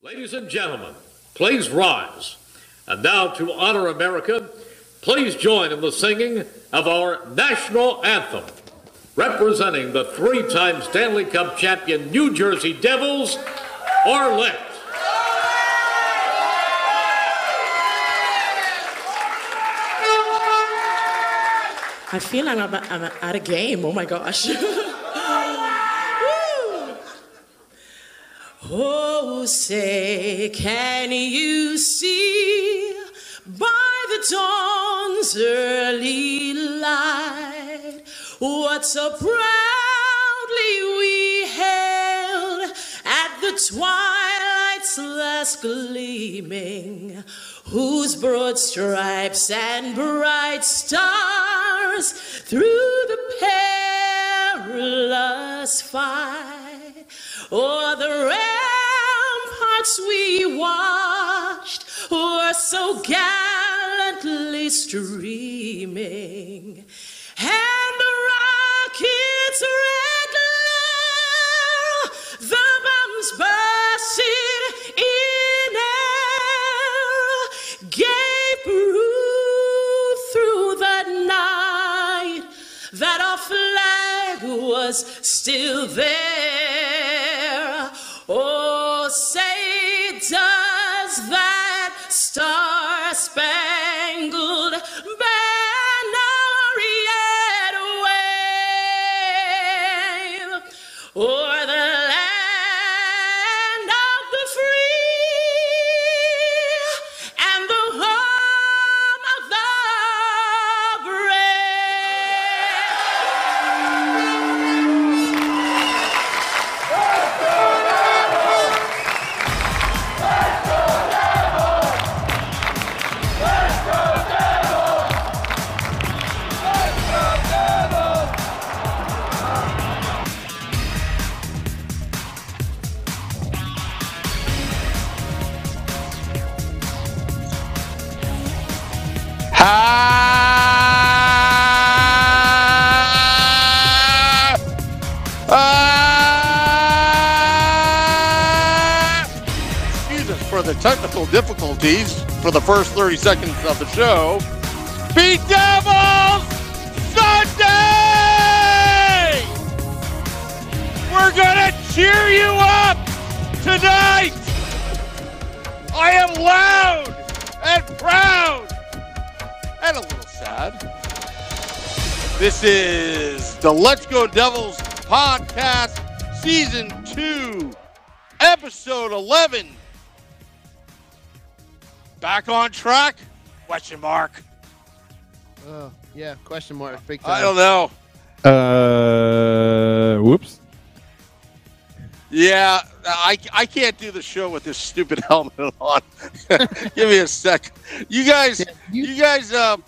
Ladies and gentlemen, please rise. And now to honor America, please join in the singing of our national anthem. Representing the three-time Stanley Cup champion New Jersey Devils, Arlette. I feel I'm at a game. Oh my gosh. Oh, say, can you see by the dawn's early light what so proudly we hailed at the twilight's last gleaming, whose broad stripes and bright stars through the perilous fight o'er the ramparts we watched were so gallantly streaming, and the rocket's red glare, the bombs bursting in air, gave proof through the night that our flag was still there. Oh, say, does that star-spangled banner yet wave o'er the land of the free and the home of the Excuse us for the technical difficulties for the first 30 seconds of the show. Beat Devils Sunday! We're gonna cheer you up tonight! I am loud and proud and a little sad. This is the Let's Go Devils podcast, season 2, episode 11. Back on track? Question mark. Oh, yeah, question mark. Big time. I don't know. Whoops. Yeah, I can't do the show with this stupid helmet on. Give me a sec. You guys, to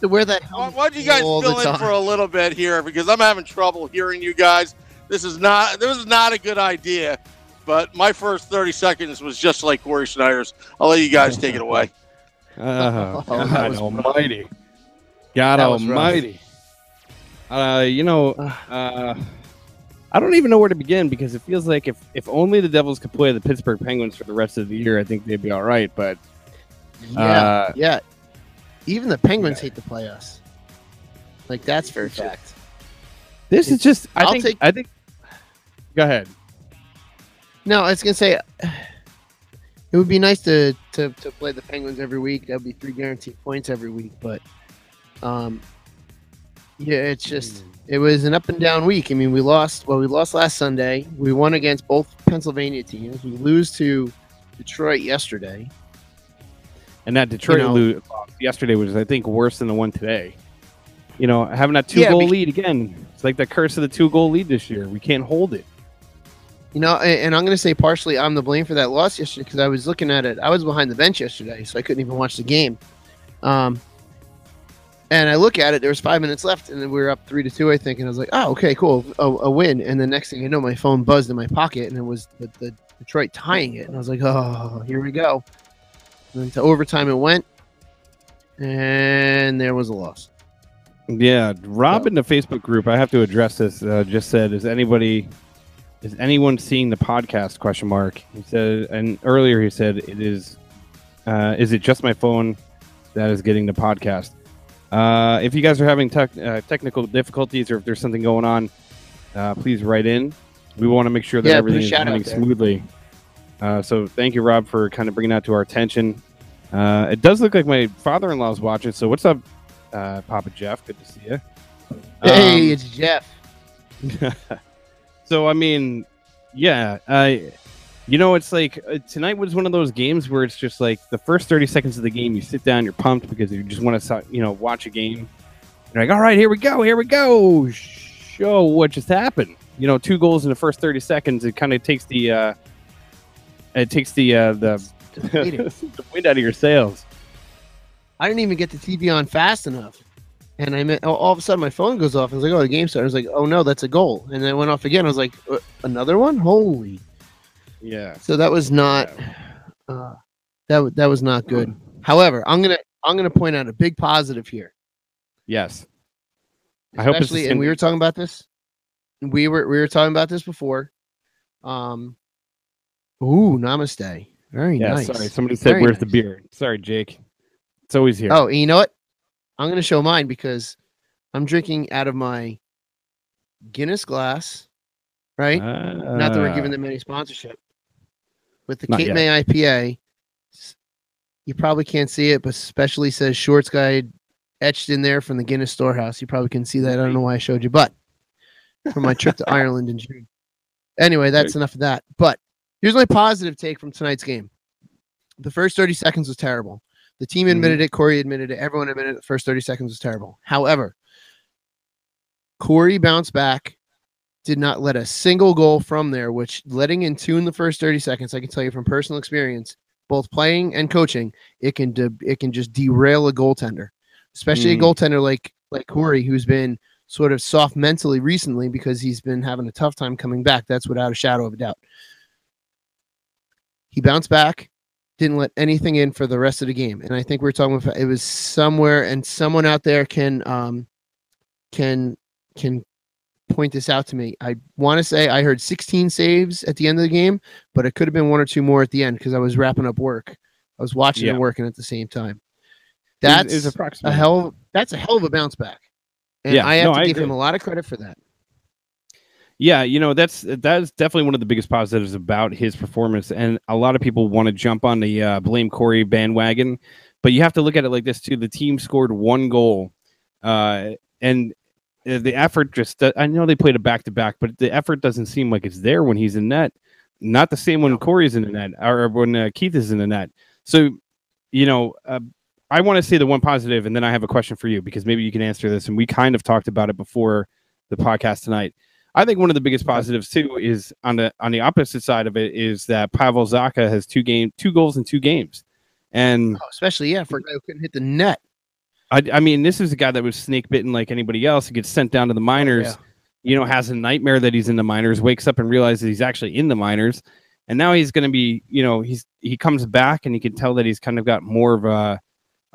wear that helmet. why don't you guys fill in for a little bit here, because I'm having trouble hearing you guys. This is not a good idea, but my first 30 seconds was just like Corey Schneider's. I'll let you guys take it away. God almighty. God almighty. I don't even know where to begin, because it feels like if only the Devils could play the Pittsburgh Penguins for the rest of the year, I think they'd be all right. But yeah. Even the Penguins hate to play us. Like, that's for a fact. This is just. I think. Go ahead. No, I was gonna say it would be nice to play the Penguins every week. That'd be 3 guaranteed points every week. But yeah, it's just it was an up and down week. I mean, we lost last Sunday. We won against both Pennsylvania teams. We lose to Detroit yesterday. And that Detroit loss yesterday was, I think, worse than the one today. Having that 2-goal lead again. It's like the curse of the 2-goal lead this year. We can't hold it. And I'm going to say partially I'm the blame for that loss yesterday, because I was looking at it. I was behind the bench yesterday, so I couldn't even watch the game. And I look at it, there was 5 minutes left, and then we were up 3-2, I think. And I was like, oh, okay, cool, a win. And the next thing you know, my phone buzzed in my pocket, and it was the Detroit tying it. And I was like, oh, here we go. And then to overtime it went, and there was a loss. Yeah, Rob in the Facebook group, I have to address this, just said, is Is anyone seeing the podcast? Question mark. He said, and earlier he said it is. Is it just my phone that is getting the podcast? If you guys are having technical difficulties or if there's something going on, please write in. We want to make sure that everything is running smoothly. So thank you, Rob, for kind of bringing that to our attention. It does look like my father-in-law is watching. So what's up, Papa Jeff? Good to see you. Hey, it's Jeff. So, I mean, yeah, it's like tonight was one of those games where it's just like the first 30 seconds of the game, you sit down, you're pumped because you just want to, watch a game. You're like, all right, here we go. Show what just happened. 2 goals in the first 30 seconds. It kind of takes the the wind out of your sails. I didn't even get the TV on fast enough. And all of a sudden my phone goes off. I was like, oh, the game started. I was like, oh, no, that's a goal. And then it went off again. I was like, another one? Holy. Yeah. So that was not that was not good. However, I'm gonna point out a big positive here. Yes. I hope and we were talking about this. We were talking about this before. Ooh, namaste. Very nice. Sorry, somebody said, "Where's the beer?" Sorry, Jake. It's always here. Oh, and you know what? I'm going to show mine because I'm drinking out of my Guinness glass, right? Not that we're giving them any sponsorship. With the Cape May IPA, you probably can't see it, but especially says Shorts Guide etched in there from the Guinness Storehouse. You probably can see that. I don't know why I showed you, but from my trip to Ireland in June. Anyway, that's enough of that. But here's my positive take from tonight's game. The first 30 seconds was terrible. The team admitted it. Corey admitted it. Everyone admitted it. The first 30 seconds was terrible. However, Corey bounced back, did not let a single goal from there, which letting in 2 in the first 30 seconds, I can tell you from personal experience, both playing and coaching, it can just derail a goaltender, especially a goaltender like Corey, who's been sort of soft mentally recently because he's been having a tough time coming back. That's without a shadow of a doubt. He bounced back. Didn't let anything in for the rest of the game. And I think we're talking about it was somewhere, and someone out there can point this out to me. I want to say I heard 16 saves at the end of the game, but it could have been 1 or 2 more at the end because I was wrapping up work. I was watching and working at the same time. That's a hell of a bounce back. And I have to give him a lot of credit for that. Yeah, that's definitely one of the biggest positives about his performance, and a lot of people want to jump on the blame Corey bandwagon, but you have to look at it like this too. The team scored 1 goal, and the effort I know they played a back-to-back, but the effort doesn't seem like it's there when he's in net. Not the same when Corey's in the net, or when Keith is in the net. So, I want to say the one positive, and then I have a question for you, because maybe you can answer this, and we kind of talked about it before the podcast tonight. I think one of the biggest positives too is on the opposite side of it is that Pavel Zacha has 2 goals in 2 games, and especially for a guy who couldn't hit the net. I mean, this is a guy that was snake bitten like anybody else. He gets sent down to the minors, has a nightmare that he's in the minors, wakes up and realizes he's actually in the minors, and now he's going to be, he comes back and you can tell that he's kind of got more of a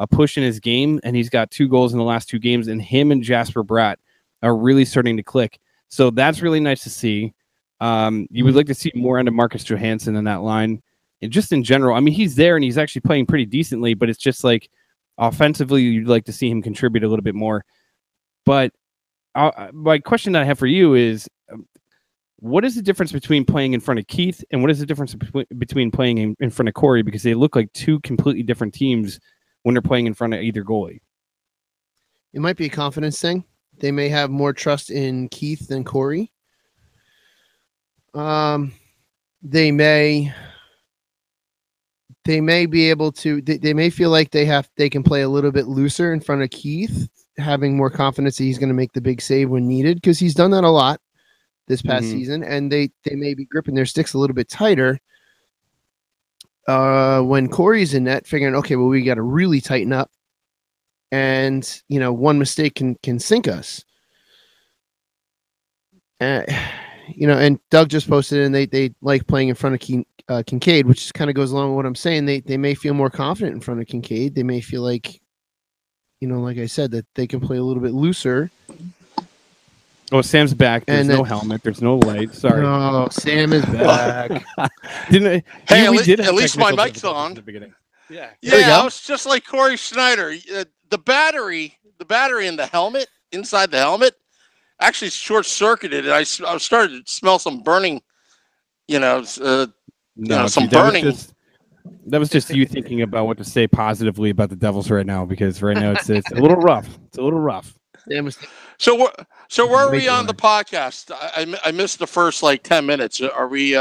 push in his game, and he's got 2 goals in the last 2 games, and him and Jasper Bratt are really starting to click. So that's really nice to see. You would like to see more out of Marcus Johansson in that line. And just in general, I mean, he's there and he's actually playing pretty decently, but it's just like offensively, you'd like to see him contribute a little bit more. But my question that I have for you is, what is the difference between playing in front of Keith and what is the difference between playing in front of Corey? Because they look like 2 completely different teams when they're playing in front of either goalie. It might be a confidence thing. They may have more trust in Keith than Corey. They may be able to. They may feel like they can play a little bit looser in front of Keith, having more confidence that he's going to make the big save when needed, because he's done that a lot this past season. And they may be gripping their sticks a little bit tighter when Corey's in net, figuring, okay, well, we got to really tighten up. And, one mistake can sink us. And Doug just posted it, and they like playing in front of Kincaid, which kind of goes along with what I'm saying. They may feel more confident in front of Kincaid. They may feel like, like I said, that they can play a little bit looser Oh, Sam's back. There's And no helmet. There's no light. Sorry. Oh, Sam is back. Hey, we did at least my technical mic's difficulties on. in the beginning. Yeah. There we Yeah, I go. was just like Corey Schneider. The battery in the helmet, inside the helmet, actually short-circuited, and I started to smell some burning. No, some dude, burning. That was just you thinking about what to say positively about the Devils right now, because right now it's a little rough. It's a little rough. Sam was So where are Way we too on the hard. podcast? I missed the first 10 minutes. Are we?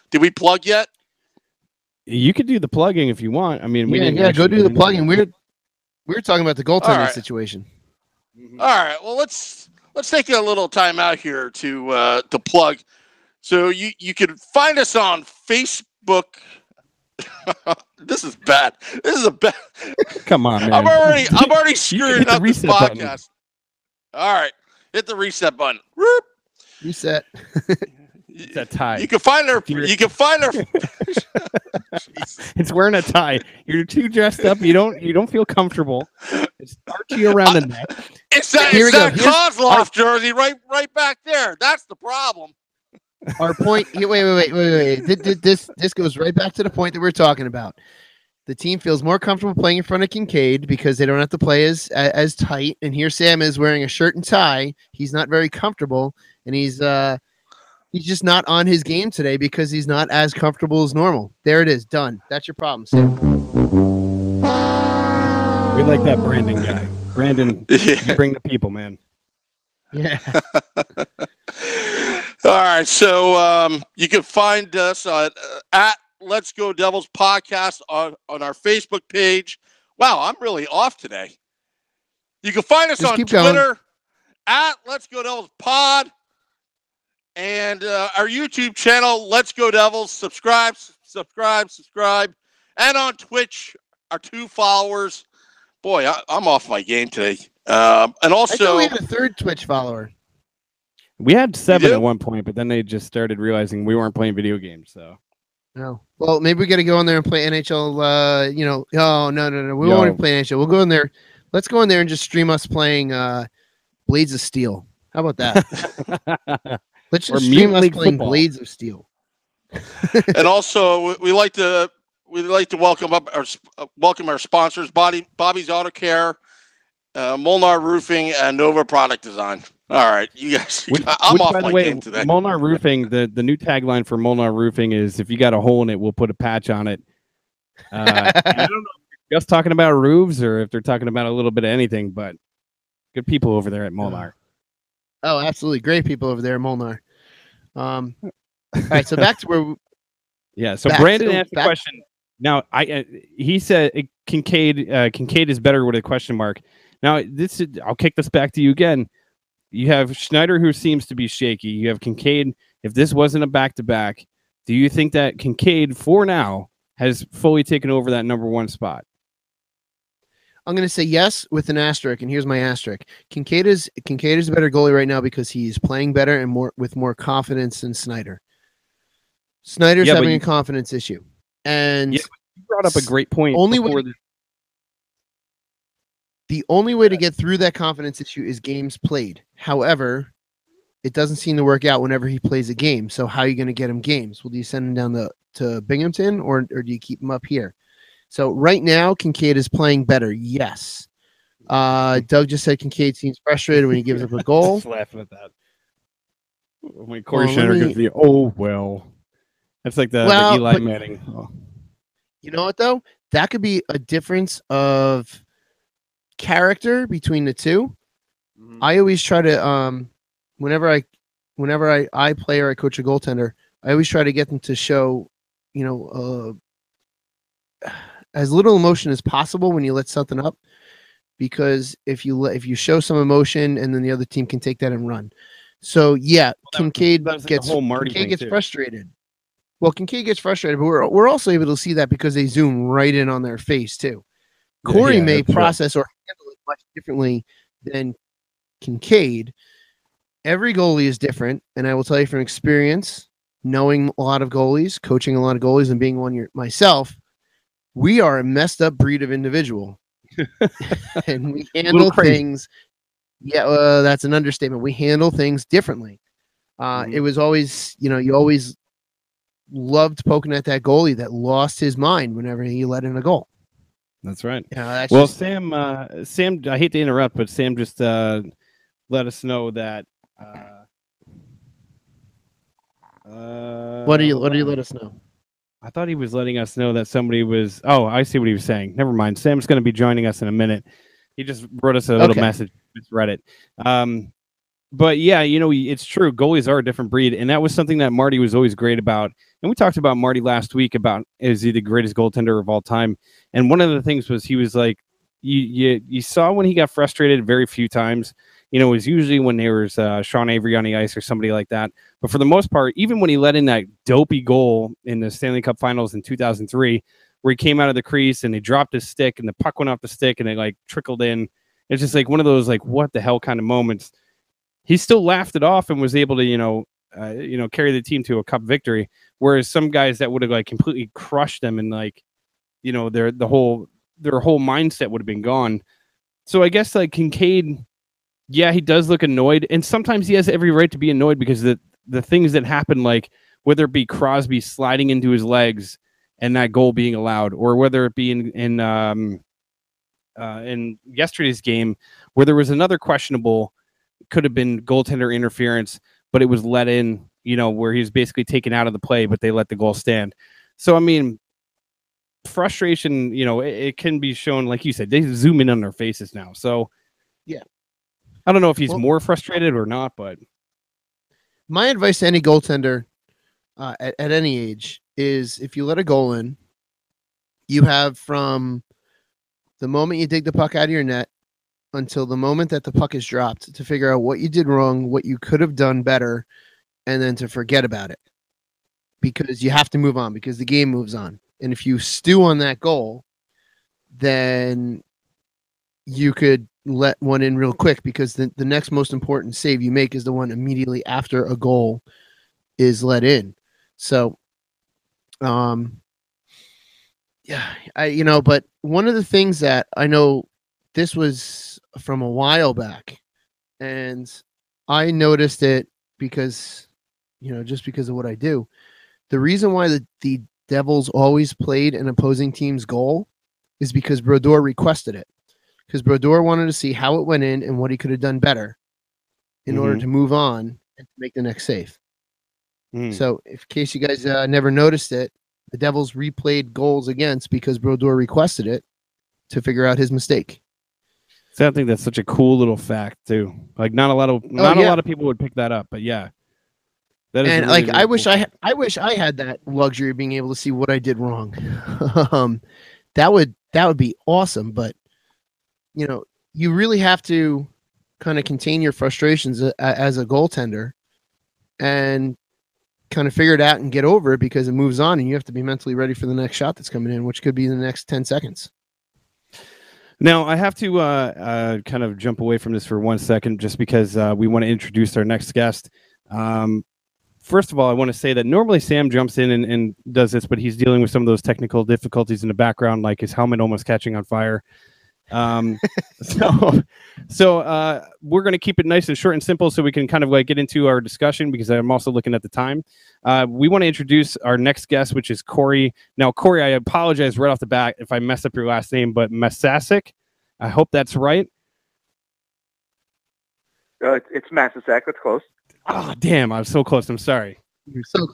Did we plug yet? You could do the plugging if you want. I mean, we didn't go actually do get the into plugging. it. We're talking about the All goaltending right. situation. All right. Well, let's take a little time out here to plug. So you can find us on Facebook. This is bad. This is a bad. Come on, man. I'm already screwing hit the up this reset button. podcast. All right, hit the reset button. Whoop. Reset. It's a tie. You can find her. You can find her. It's wearing a tie. You're too dressed up. You don't feel comfortable. It's archy around the neck. It's that Kozlov jersey right back there. That's the problem. Our point. Wait. This goes right back to the point that we're talking about. The team feels more comfortable playing in front of Kincaid because they don't have to play as tight. And here Sam is wearing a shirt and tie. He's not very comfortable, and he's just not on his game today because he's not as comfortable as normal. There it is, done. That's your problem, Sam. We like that Brandon guy. Brandon, you bring the people, man. Yeah. All right, so you can find us at Let's Go Devils Podcast on our Facebook page. Wow, I'm really off today. You can find us on Twitter at Let's Go Devils Pod, and our YouTube channel, Let's Go Devils. Subscribe, and on Twitch, our 2 followers. Boy, I'm off my game today. And also, I thought we had a third Twitch follower. We had 7 at one point, but then they just started realizing we weren't playing video games. So, no. Well, maybe we got to go in there and play NHL. Oh no, we won't even play NHL. We'll go in there. Let's go in there and just stream us playing Blades of Steel. How about that? Let's just stream us playing Blades of Steel. And also, we like to welcome our sponsors, Bobby's Auto Care, Molnar Roofing, and Nova Product Design. All right, you guys. I'm off my game today. Molnar Roofing. The new tagline for Molnar Roofing is, "If you got a hole in it, we'll put a patch on it." I don't know if they're just talking about roofs or if they're talking about a little bit of anything, but good people over there at Molnar. Oh, absolutely, great people over there at Molnar. All right, so back to where. Yeah, so Brandon asked the question. Now, he said Kincaid is better with a question mark. Now, I'll kick this back to you again. You have Schneider, who seems to be shaky. You have Kincaid. If this wasn't a back-to-back, do you think that Kincaid, for now, has fully taken over that number 1 spot? I'm going to say yes with an asterisk, and here's my asterisk. Kincaid is a better goalie right now because he's playing better and with more confidence than Snyder. Snyder's having a confidence issue. And you brought up a great point. The only way to get through that confidence issue is games played. However, it doesn't seem to work out whenever he plays a game. So how are you going to get him games? Well, do you send him down to Binghamton or do you keep him up here? So right now, Kincaid is playing better. Yes. Doug just said Kincaid seems frustrated when he gives up a goal. Just laughing at that. When Corey Schneider gives the well. That's like the Eli Manning. Oh. You know what, though? That could be a difference of character between the two. Mm-hmm. I always try to whenever I play or I coach a goaltender, I always try to get them to show as little emotion as possible when you let something up, because if you show some emotion and then the other team can take that and run. So yeah, Kincaid gets frustrated. Well, Kincaid gets frustrated, but we're also able to see that because they zoom right in on their face too. Corey may process or handle it much differently than Kincaid. Every goalie is different, and I will tell you from experience, knowing a lot of goalies, coaching a lot of goalies, and being one myself, we are a messed up breed of individual, and we handle things Yeah, that's an understatement. We handle things differently. It was always, you always loved poking at that goalie that lost his mind whenever he let in a goal. That's right. That's well, just, Sam, I hate to interrupt, but Sam just let us know that. what do you let us know? I thought he was letting us know that somebody was. Oh, I see what he was saying. Never mind. Sam's going to be joining us in a minute. He just wrote us a little message. Just read it. But yeah, it's true. Goalies are a different breed, and that was something that Marty was always great about. And we talked about Marty last week about is he the greatest goaltender of all time? And one of the things was he was like, you saw when he got frustrated very few times. It was usually when there was Sean Avery on the ice or somebody like that. But for the most part, even when he let in that dopey goal in the Stanley Cup Finals in 2003, where he came out of the crease and he dropped his stick and the puck went off the stick and it like trickled in, it's just like one of those like what the hell kind of moments. He still laughed it off and was able to carry the team to a cup victory. Whereas some guys that would have like completely crushed them and like their whole mindset would have been gone. So I guess like Kincaid. Yeah, he does look annoyed, and sometimes he has every right to be annoyed because the things that happen, like whether it be Crosby sliding into his legs and that goal being allowed, or whether it be in yesterday's game where there was another questionable, could have been goaltender interference, but it was let in, where he was basically taken out of the play, but they let the goal stand. So I mean, frustration, it can be shown, like you said, they zoom in on their faces now. So yeah. I don't know if he's more frustrated or not, but my advice to any goaltender at any age is if you let a goal in, you have from the moment you dig the puck out of your net until the moment that the puck is dropped to figure out what you did wrong, what you could have done better, and then to forget about it. Because you have to move on, because the game moves on. And if you stew on that goal, then you could let one in real quick, because the next most important save you make is the one immediately after a goal is let in. So, but one of the things that I know, this was from a while back, and I noticed it because, just because of what I do. The reason why the Devils always played an opposing team's goal is because Brodeur requested it. Because Brodeur wanted to see how it went in and what he could have done better in order to move on and make the next save. So, in case you guys never noticed it, the Devils replayed goals against because Brodeur requested it to figure out his mistake. So I think that's such a cool little fact too. Like not a lot of people would pick that up, but yeah. That is and really, like really I wish I had that luxury of being able to see what I did wrong. That would be awesome, but you really have to kind of contain your frustrations as a goaltender and kind of figure it out and get over it, because it moves on and you have to be mentally ready for the next shot that's coming in, which could be in the next 10 seconds. Now, I have to kind of jump away from this for 1 second just because we want to introduce our next guest. First of all, I want to say that normally Sam jumps in and does this, but he's dealing with some of those technical difficulties in the background, like his helmet almost catching on fire. So we're going to keep it nice and short and simple so we can kind of like get into our discussion, because I'm also looking at the time. We want to introduce our next guest, which is Corey. Now, Corey, I apologize right off the bat if I mess up your last name, but Masisak, I hope that's right. It's Masisak. That's close. Oh, damn. I was so close. I'm sorry. You're so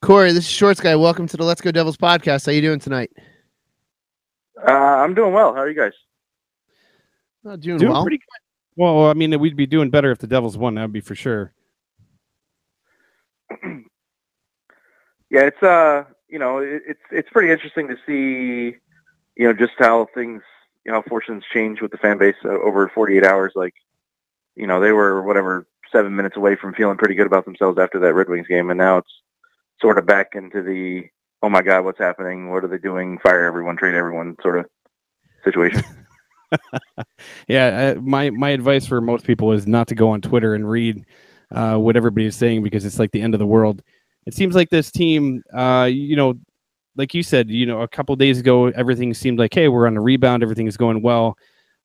Corey, this is Shorts Guy. Welcome to the Let's Go Devils podcast. How you doing tonight? I'm doing well. How are you guys? Doing well. Pretty good. Well, I mean, we'd be doing better if the Devils won. That would be for sure. Yeah, it's pretty interesting to see, just how things, how fortunes change with the fan base over 48 hours. Like, they were 7 minutes away from feeling pretty good about themselves after that Red Wings game, and now it's sort of back into the, oh my God, what's happening? What are they doing? Fire everyone, trade everyone sort of situation. Yeah, my advice for most people is not to go on Twitter and read what everybody is saying, because it's like the end of the world. It seems like this team, like you said, a couple days ago, everything seemed like, hey, we're on a rebound, everything is going well.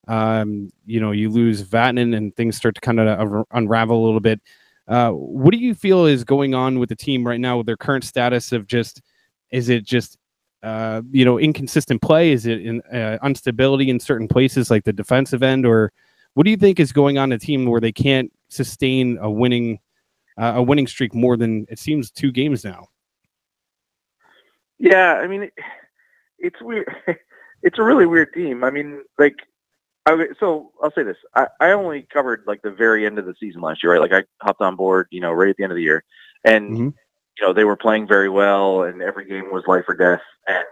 You lose Vatanen and things start to kind of unravel a little bit. What do you feel is going on with the team right now with their current status of is it just inconsistent play? Is it in instability in certain places like the defensive end, or what do you think is going on in a team where they can't sustain a winning streak more than it seems 2 games now? Yeah, I mean, it's weird. It's a really weird team. I mean, like, so I'll say this: I only covered like the very end of the season last year, right? Like I hopped on board, right at the end of the year, and they were playing very well, and every game was life or death, and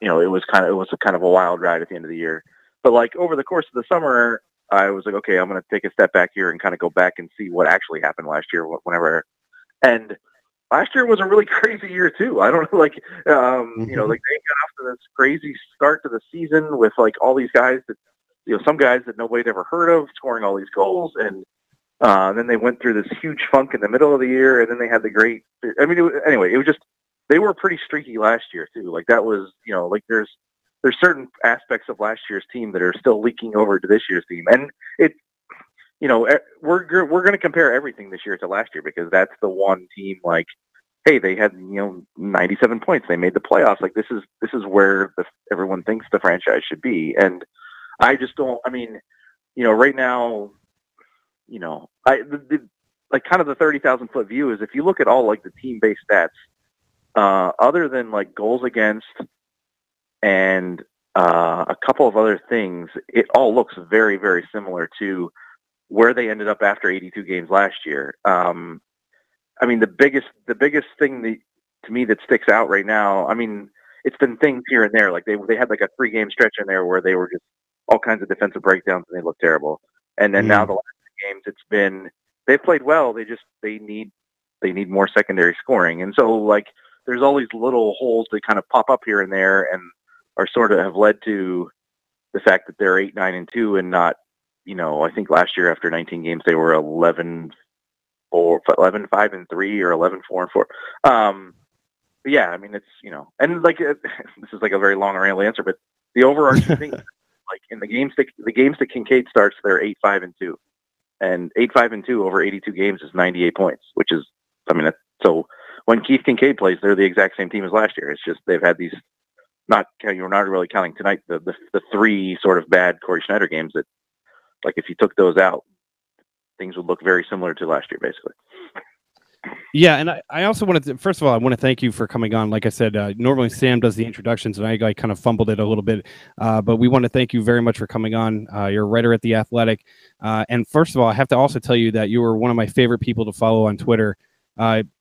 it was a kind of a wild ride at the end of the year. But like over the course of the summer, I was like, okay, I'm going to take a step back here and kind of go back and see what actually happened last year, and last year was a really crazy year too. I don't know, like, like they got off to this crazy start to the season with like all these guys that, some guys that nobody'd ever heard of scoring all these goals. And then they went through this huge funk in the middle of the year. And then they had the great, anyway, it was just, they were pretty streaky last year too. Like that was, like there's certain aspects of last year's team that are still leaking over to this year's team. And we're going to compare everything this year to last year because that's the one team like, hey, they had 97 points. They made the playoffs. Like this is where everyone thinks the franchise should be. And I just don't. I mean, right now, like kind of the 30,000 foot view is if you look at all like the team based stats, other than like goals against and a couple of other things, it all looks very, very similar to where they ended up after 82 games last year. I mean, the biggest thing to me that sticks out right now, I mean, it's been things here and there. Like they had like a 3-game stretch in there where they were just all kinds of defensive breakdowns and they looked terrible. And then now the last 2 games, it's been, they've played well. They need more secondary scoring. And so like, there's all these little holes that kind of pop up here and there and are sort of have led to the fact that they're 8-9-2 and not, I think last year after 19 games, they were 11-5-3 or 11-4-4. But yeah, I mean, it's, and like, this is like a very long rambling answer, but the overarching thing, like in the games that Kincaid starts, they're 8-5-2, and 8-5-2 over 82 games is 98 points, which is, I mean, so when Keith Kincaid plays, they're the exact same team as last year. It's just, they've had these, you're not really counting tonight, the 3 sort of bad Corey Schneider games that, like, if you took those out, things would look very similar to last year, basically. Yeah, and I also wanted to, first of all, I want to thank you for coming on. Like I said, normally Sam does the introductions, and I kind of fumbled it a little bit, but we want to thank you very much for coming on. You're a writer at The Athletic, and first of all, I have to also tell you that you were one of my favorite people to follow on Twitter.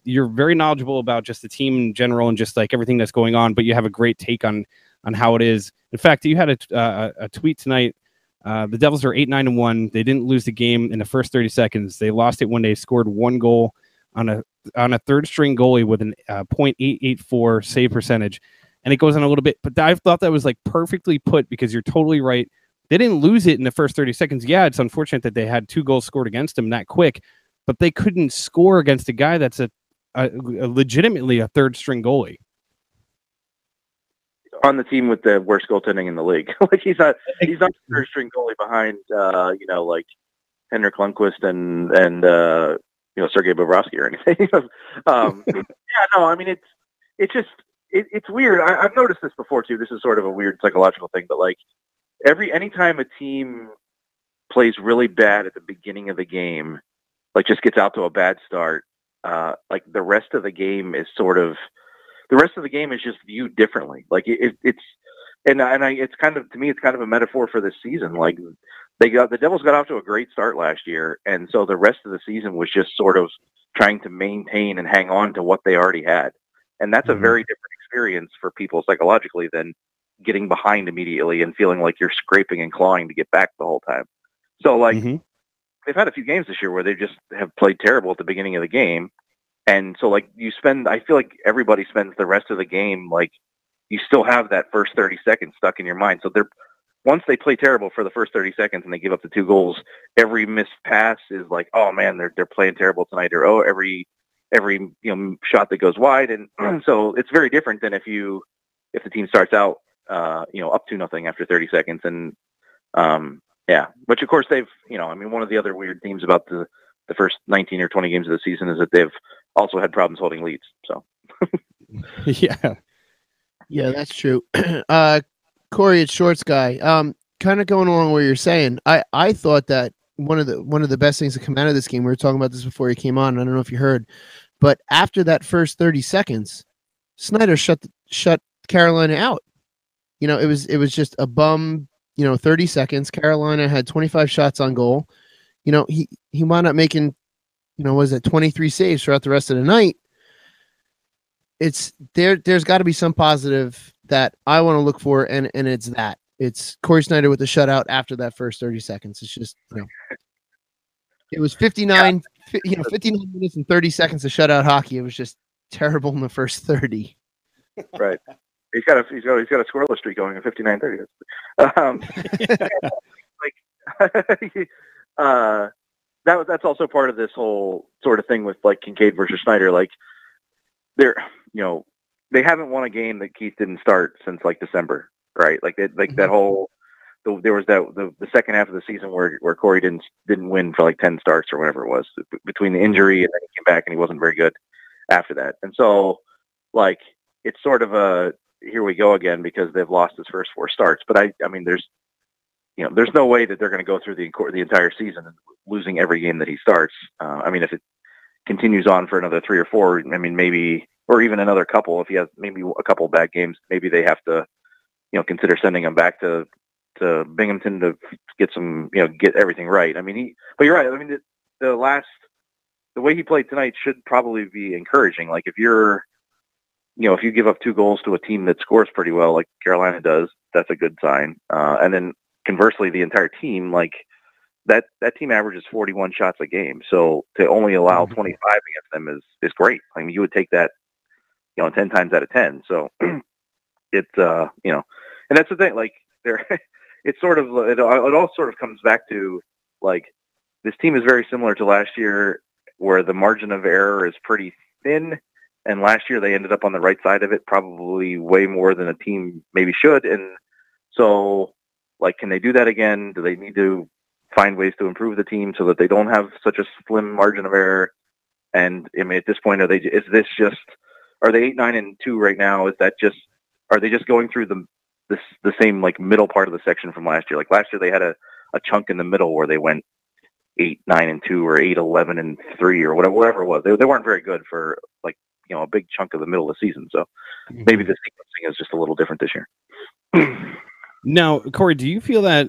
You're very knowledgeable about just the team in general and just like everything that's going on, but you have a great take on how it is. In fact, you had a tweet tonight. The Devils are 8-9-1. They didn't lose the game in the first 30 seconds. They lost it when they scored 1 goal on a third string goalie with an .884 save percentage. And it goes on a little bit, but I thought that was like perfectly put because you're totally right. They didn't lose it in the first 30 seconds. Yeah, it's unfortunate that they had 2 goals scored against them that quick, but they couldn't score against a guy that's a legitimately a third string goalie. On the team with the worst goaltending in the league. Like he's not the third string goalie behind like Henrik Lundqvist and Sergei Bobrovsky or anything. I mean it's weird. I've noticed this before too. This is sort of a weird psychological thing, but like anytime a team plays really bad at the beginning of the game, like just gets out to a bad start, like the rest of the game is just viewed differently. Like it's kind of, to me, it's kind of a metaphor for this season. Like the Devils got off to a great start last year. And so the rest of the season was just sort of trying to maintain and hang on to what they already had. And that's a very different experience for people psychologically than getting behind immediately and feeling like you're scraping and clawing to get back the whole time. So like they've had a few games this year where they just have played terrible at the beginning of the game. And so like I feel like everybody spends the rest of the game, like you still have that first 30 seconds stuck in your mind. So once they play terrible for the first 30 seconds and they give up the 2 goals, every missed pass is like, oh man, they're playing terrible tonight. Or, oh, every every shot that goes wide, and so it's very different than if the team starts out up 2-0 after 30 seconds, and which of course they've one of the other weird themes about the first 19 or 20 games of the season is that they've also had problems holding leads. So yeah, that's true. Corey, it's Shorts Guy. Kind of going along what you're saying. I thought that one of the best things to come out of this game. We were talking about this before you came on. I don't know if you heard, but after that first 30 seconds, Snyder shut Carolina out. It was just a bum. 30 seconds. Carolina had 25 shots on goal. He wound up making, was it 23 saves throughout the rest of the night. There's got to be some positive that I want to look for, and it's Corey Snyder with the shutout after that first 30 seconds. It's just, it was 59 minutes and 30 seconds of shutout hockey. It was just terrible in the first 30. Right. He's got a scoreless streak going at 59-30. That's also part of this whole sort of thing with like Kincaid versus Snyder. Like they haven't won a game that Keith didn't start since like December, right? Like that whole there was the second half of the season where Corey didn't win for like 10 starts or whatever it was between the injury, and then he came back and he wasn't very good after that. And so like it's sort of a here we go again because they've lost his first 4 starts. But I mean there's no way that they're going to go through the entire season losing every game that he starts. I mean, if it continues on for another 3 or 4, I mean, maybe, or even another couple, if he has maybe a couple bad games, maybe they have to, consider sending him back to Binghamton to get some, get everything right. I mean, but you're right. I mean, the way he played tonight should probably be encouraging. Like if you're, if you give up 2 goals to a team that scores pretty well, like Carolina does, that's a good sign. And then conversely, the entire team, like that team averages 41 shots a game. So to only allow 25 against them is great. I mean, you would take that, 10 times out of 10. So it's, and that's the thing, like it's sort of, it all sort of comes back to like, this team is very similar to last year where the margin of error is pretty thin. And last year they ended up on the right side of it, probably way more than a team maybe should. And so, like, can they do that again? Do they need to find ways to improve the team so that they don't have such a slim margin of error? And I mean, at this point, are they 8-9-2 right now? Are they just going through the same like middle part of the section from last year? Like last year they had a chunk in the middle where they went 8-9-2 or 8-11-3 or whatever it was. They weren't very good for like, a big chunk of the middle of the season. So maybe the sequencing is just a little different this year. Now, Corey, do you feel that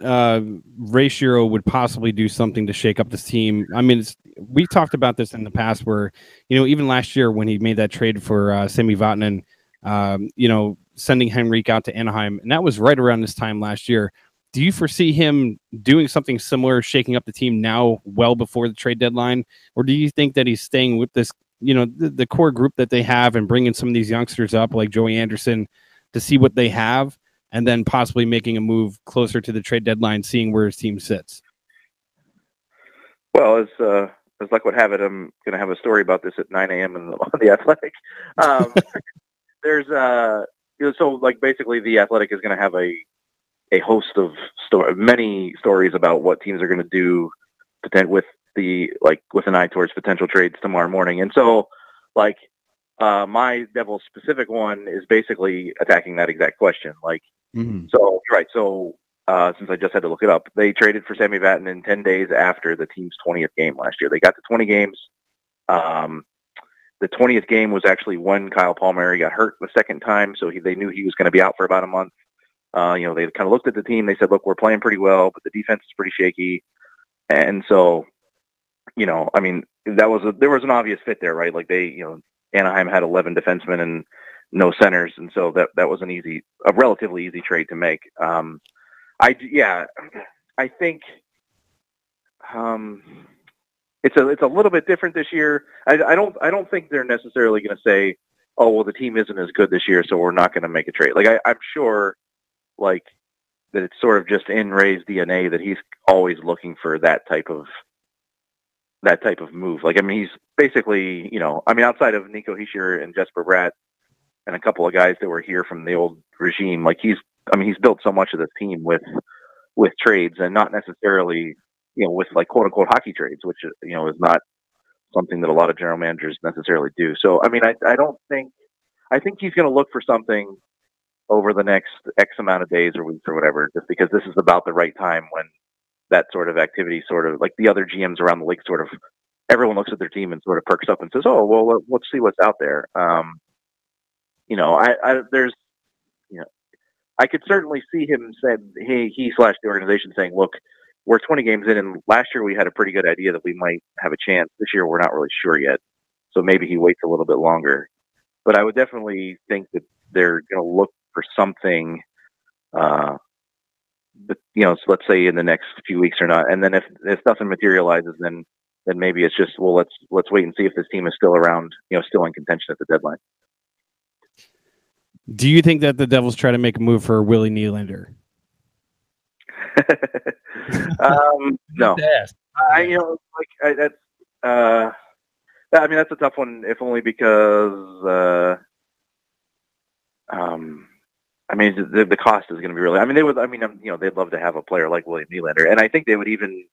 Ray Shero would possibly do something to shake up this team? I mean, we've talked about this in the past where, even last year when he made that trade for Sami Vatanen, sending Henrique out to Anaheim, and that was right around this time last year. Do you foresee him doing something similar, shaking up the team now well before the trade deadline? Or do you think that he's staying with this, the core group that they have and bringing some of these youngsters up like Joey Anderson to see what they have and then possibly making a move closer to the trade deadline, seeing where his team sits? Well, as luck would have it, I'm going to have a story about this at 9 a.m. on the Athletic. There's so like basically the Athletic is going to have a host of many stories about what teams are going to do with an eye towards potential trades tomorrow morning. And so like my Devils specific one is basically attacking that exact question. Like, so right. So since I just had to look it up, they traded for Sami Vatanen 10 days after the team's 20th game last year. They got to 20 games. The 20th game was actually when Kyle Palmieri got hurt the second time. So they knew he was going to be out for about a month. They kind of looked at the team. They said, look, we're playing pretty well, but the defense is pretty shaky. And so, I mean, there was an obvious fit there, right? Like Anaheim had 11 defensemen and no centers. And so that was a relatively easy trade to make. I think it's a little bit different this year. I don't think they're necessarily going to say, oh, well, the team isn't as good this year, so we're not going to make a trade. Like I'm sure like that it's sort of just in Ray's DNA that he's always looking for that type of that type of move. Like, I mean, he's basically, I mean, outside of Nico Hischier and Jesper Bratt and a couple of guys that were here from the old regime, like he's built so much of this team with trades and not necessarily, with like quote unquote hockey trades, which is not something that a lot of general managers necessarily do. So, I mean, I think he's going to look for something over the next X amount of days or weeks or whatever, just because this is about the right time when that sort of activity sort of like the other GMs around the league sort of everyone looks at their team and sort of perks up and says, oh, well, let's see what's out there. There's, I could certainly see him said he / the organization saying, look, we're 20 games in, and last year we had a pretty good idea that we might have a chance. This year we're not really sure yet, so maybe he waits a little bit longer. But I would definitely think that they're going to look for something. But so let's say in the next few weeks or not, and then if nothing materializes, then maybe it's just let's wait and see if this team is still around, still in contention at the deadline. Do you think that the Devils try to make a move for Willie Nylander? No, that's a tough one. If only because I mean, the cost is going to be really. I mean, they would. I mean, they'd love to have a player like William Nylander, and I think they would even.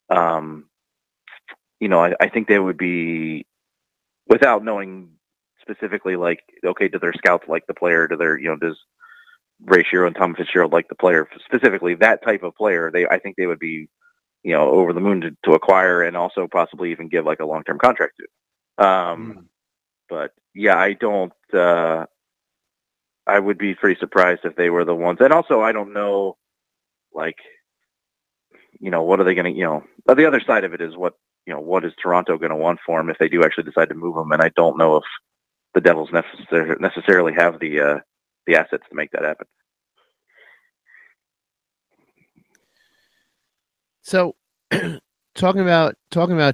I think they would be, without knowing specifically, like, okay, do their scouts like the player? Do their, does Ray Shero and Tom Fitzgerald like the player specifically? That type of player, I think they would be, over the moon to acquire, and also possibly even give like a long-term contract to. But yeah, I don't. I would be pretty surprised if they were the ones. And also, I don't know, like, what are they going to, the other side of it is what is Toronto going to want for him if they do actually decide to move him? And I don't know if the Devils necessarily have the assets to make that happen. So talking about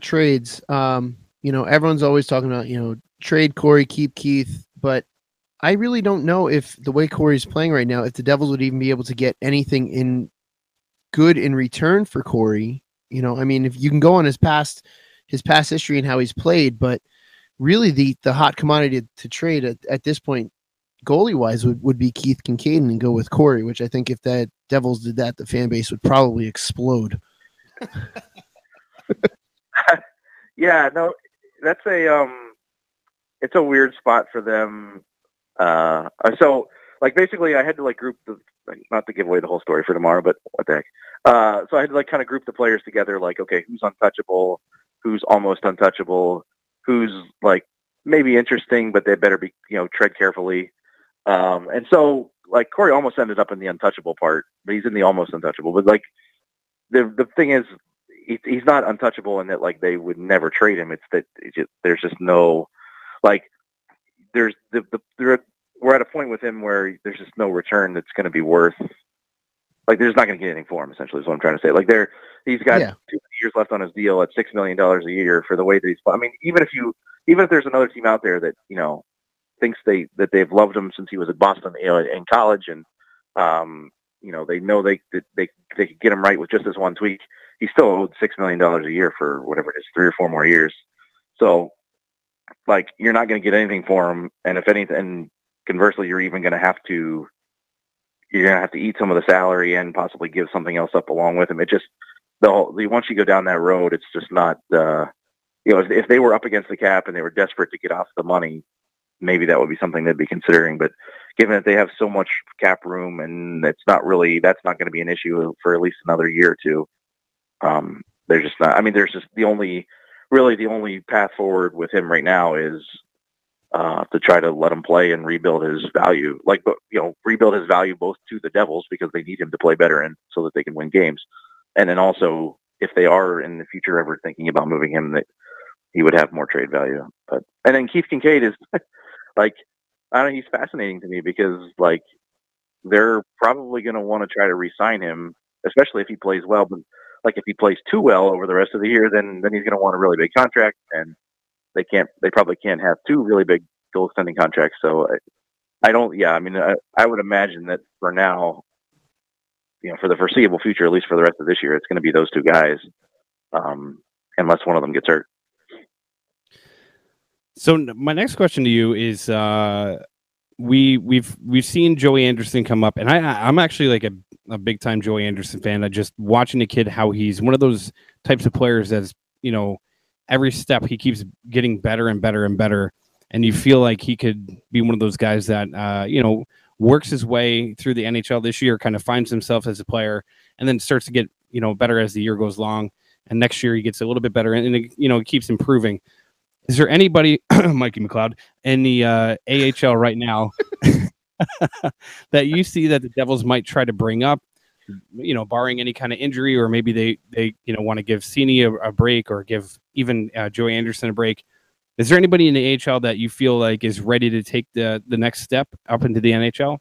trades, everyone's always talking about, trade Corey, keep Keith, but I really don't know if the way Corey's playing right now, if the Devils would even be able to get anything in good in return for Corey. I mean, if you can go on his past history and how he's played, but really the hot commodity to trade at this point, goalie wise, would be Keith Kincaid and go with Corey, which I think if the Devils did that, the fan base would probably explode. Yeah, no, that's it's a weird spot for them. So like basically I had to like group not to give away the whole story for tomorrow, but what the heck. So I had to like kind of group the players together, like, okay, who's untouchable, who's almost untouchable, who's like maybe interesting, but they better be, tread carefully. And so like Corey almost ended up in the untouchable part, but he's in the almost untouchable. But like the thing is, he's not untouchable in that like they would never trade him. It's that there's just no, like, we're at a point with him where there's just no return that's going to be worth. Like, there's not going to get anything for him. Essentially, is what I'm trying to say. Like, he's got 2 years left on his deal at $6 million a year for the way that he's. I mean, even if there's another team out there that thinks that they've loved him since he was at Boston, in college, and they know they could get him right with just this one tweak. He's still owed $6 million a year for whatever it is, 3 or 4 more years. So, like, you're not going to get anything for him, and if anything, conversely, you're even going to have to eat some of the salary and possibly give something else up along with him. It just once you go down that road, it's just not. If they were up against the cap and they were desperate to get off the money, maybe that would be something they'd be considering. But given that they have so much cap room and that's not going to be an issue for at least another year or two. They're just not. I mean, there's just the only path forward with him right now is to try to let him play and rebuild his value. Rebuild his value both to the Devils because they need him to play better and so that they can win games. And then also, if they are in the future ever thinking about moving him, that he would have more trade value. And then Keith Kincaid is like, I don't know, he's fascinating to me because like they're probably going to want to try to re-sign him, especially if he plays well. But like if he plays too well over the rest of the year, then he's going to want a really big contract, and they probably can't have 2 really big goal-extending contracts. So I don't. Yeah, I mean, I would imagine that for now, for the foreseeable future, at least for the rest of this year, it's going to be those 2 guys. unless one of them gets hurt. So my next question to you is, we've seen Joey Anderson come up, and I'm actually like a big time Joey Anderson fan. I just watching the kid, how he's one of those types of players that's, every step he keeps getting better and better and better, and you feel like he could be one of those guys that works his way through the NHL this year, kind of finds himself as a player, and then starts to get better as the year goes along, and next year he gets a little bit better, and it keeps improving. Is there anybody, Mikey McLeod, in the AHL right now that you see that the Devils might try to bring up, barring any kind of injury, or maybe they want to give Cini a break, or give even Joey Anderson a break? Is there anybody in the AHL that you feel like is ready to take the next step up into the NHL?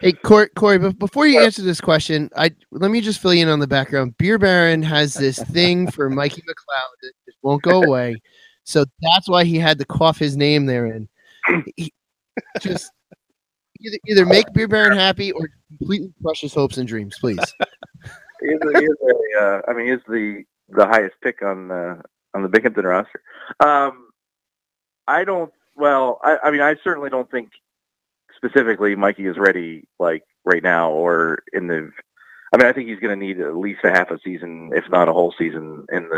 Hey, Corey, but before you answer this question, let me just fill you in on the background. Beer Baron has this thing for Mikey McLeod that just won't go away. So that's why he had to cough his name therein. Just either make Beer Baron happy or completely crush his hopes and dreams, please. He is the highest pick on the Binghamton roster. I certainly don't think specifically Mikey is ready like right now or in the. I think he's going to need at least a half a season, if not a whole season, in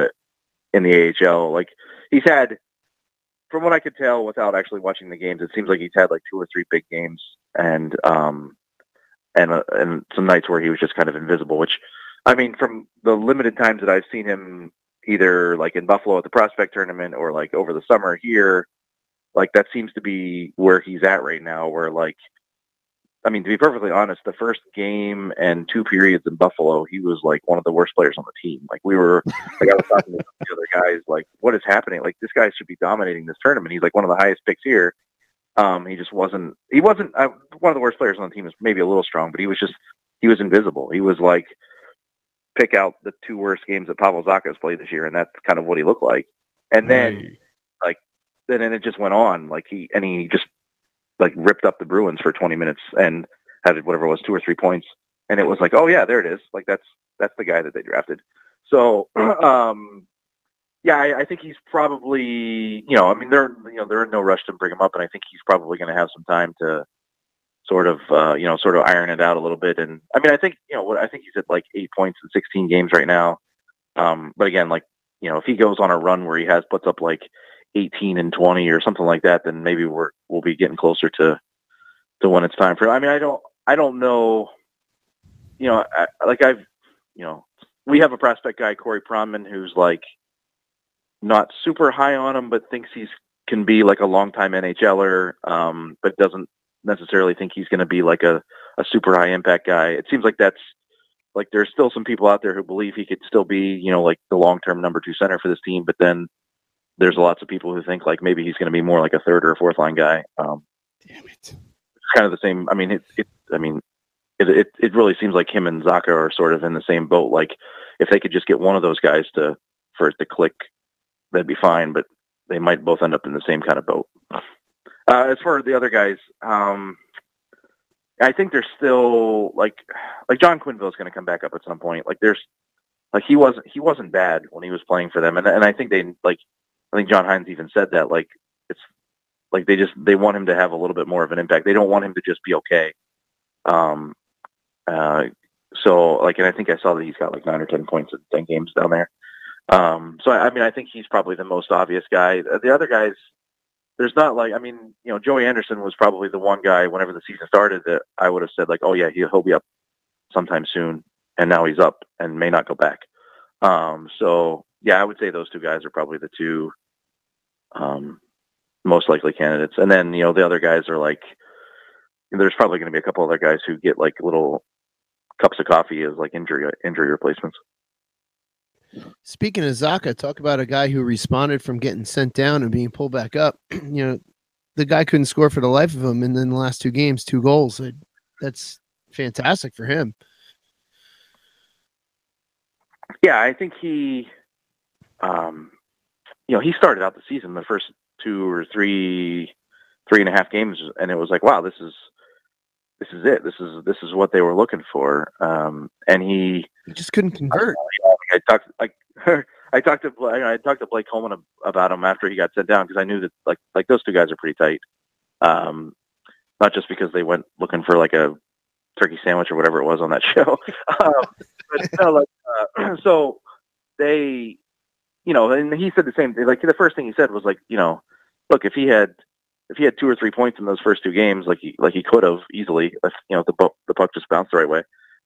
the AHL. Like he's had, from what I could tell without actually watching the games, it seems like he's had like 2 or 3 big games and some nights where he was just kind of invisible, which, from the limited times that I've seen him either like in Buffalo at the prospect tournament or like over the summer here, like that seems to be where he's at right now, where like, to be perfectly honest, the first game and 2 periods in Buffalo, he was like one of the worst players on the team. Like I was talking to the other guys, like, what is happening? Like this guy should be dominating this tournament. He's like one of the highest picks here. He just wasn't, one of the worst players on the team is maybe a little strong, but he was invisible. He was like, pick out the 2 worst games that Pavel Zacha has played this year. And that's kind of what he looked like. And then then it just went on. Like he just like ripped up the Bruins for 20 minutes and had whatever it was, 2 or 3 points. And it was like, oh yeah, there it is. Like that's the guy that they drafted. So, I think he's probably, they're in no rush to bring him up. And I think he's probably going to have some time to sort of iron it out a little bit. And I think, I think he's at like 8 points in 16 games right now. But again, like, if he goes on a run where he puts up like 18 and 20 or something like that, then maybe we'll be getting closer to when it's time for him. I don't know, we have a prospect guy, Corey Pronman, who's like not super high on him, but thinks can be like a longtime NHLer, but doesn't necessarily think he's going to be like a super high impact guy. It seems like that's like, there's still some people out there who believe he could still be, like the long-term number 2 center for this team. But then there's lots of people who think like maybe he's going to be more like a 3rd or 4th line guy. Damn it. It's kind of the same. It really seems like him and Zacha are sort of in the same boat. Like if they could just get one of those guys for it to click, that'd be fine, but they might both end up in the same kind of boat. As for the other guys, I think there's still like John Quenneville's going to come back up at some point. Like he wasn't bad when he was playing for them. And I think I think John Hines even said that, like, it's like they want him to have a little bit more of an impact. They don't want him to just be okay. So like, and I think I saw that he's got like 9 or 10 points in 10 games down there. So I think he's probably the most obvious guy. The other guys, there's not like, Joey Anderson was probably the one guy whenever the season started that I would have said like, oh yeah, he'll be up sometime soon. And now he's up and may not go back. So yeah, I would say those 2 guys are probably the 2 most likely candidates. And then, the other guys are like, there's probably going to be a couple other guys who get like little cups of coffee as like injury replacements. Speaking of Zacha, talk about a guy who responded from getting sent down and being pulled back up. The guy couldn't score for the life of him, and then the last 2 games, 2 goals. That's fantastic for him. Yeah, I think he, he started out the season, the first 2 or 3.5 games, and it was like, wow, this is it. This is what they were looking for. And he just couldn't convert. I talked to Blake Coleman about him after he got sent down because I knew that like those two guys are pretty tight. Not just because they went looking for like a turkey sandwich or whatever it was on that show, but so they, and he said the same thing. Like the first thing he said was like, look, if he had 2 or 3 points in those first 2 games, like he could have easily, if the puck just bounced the right way.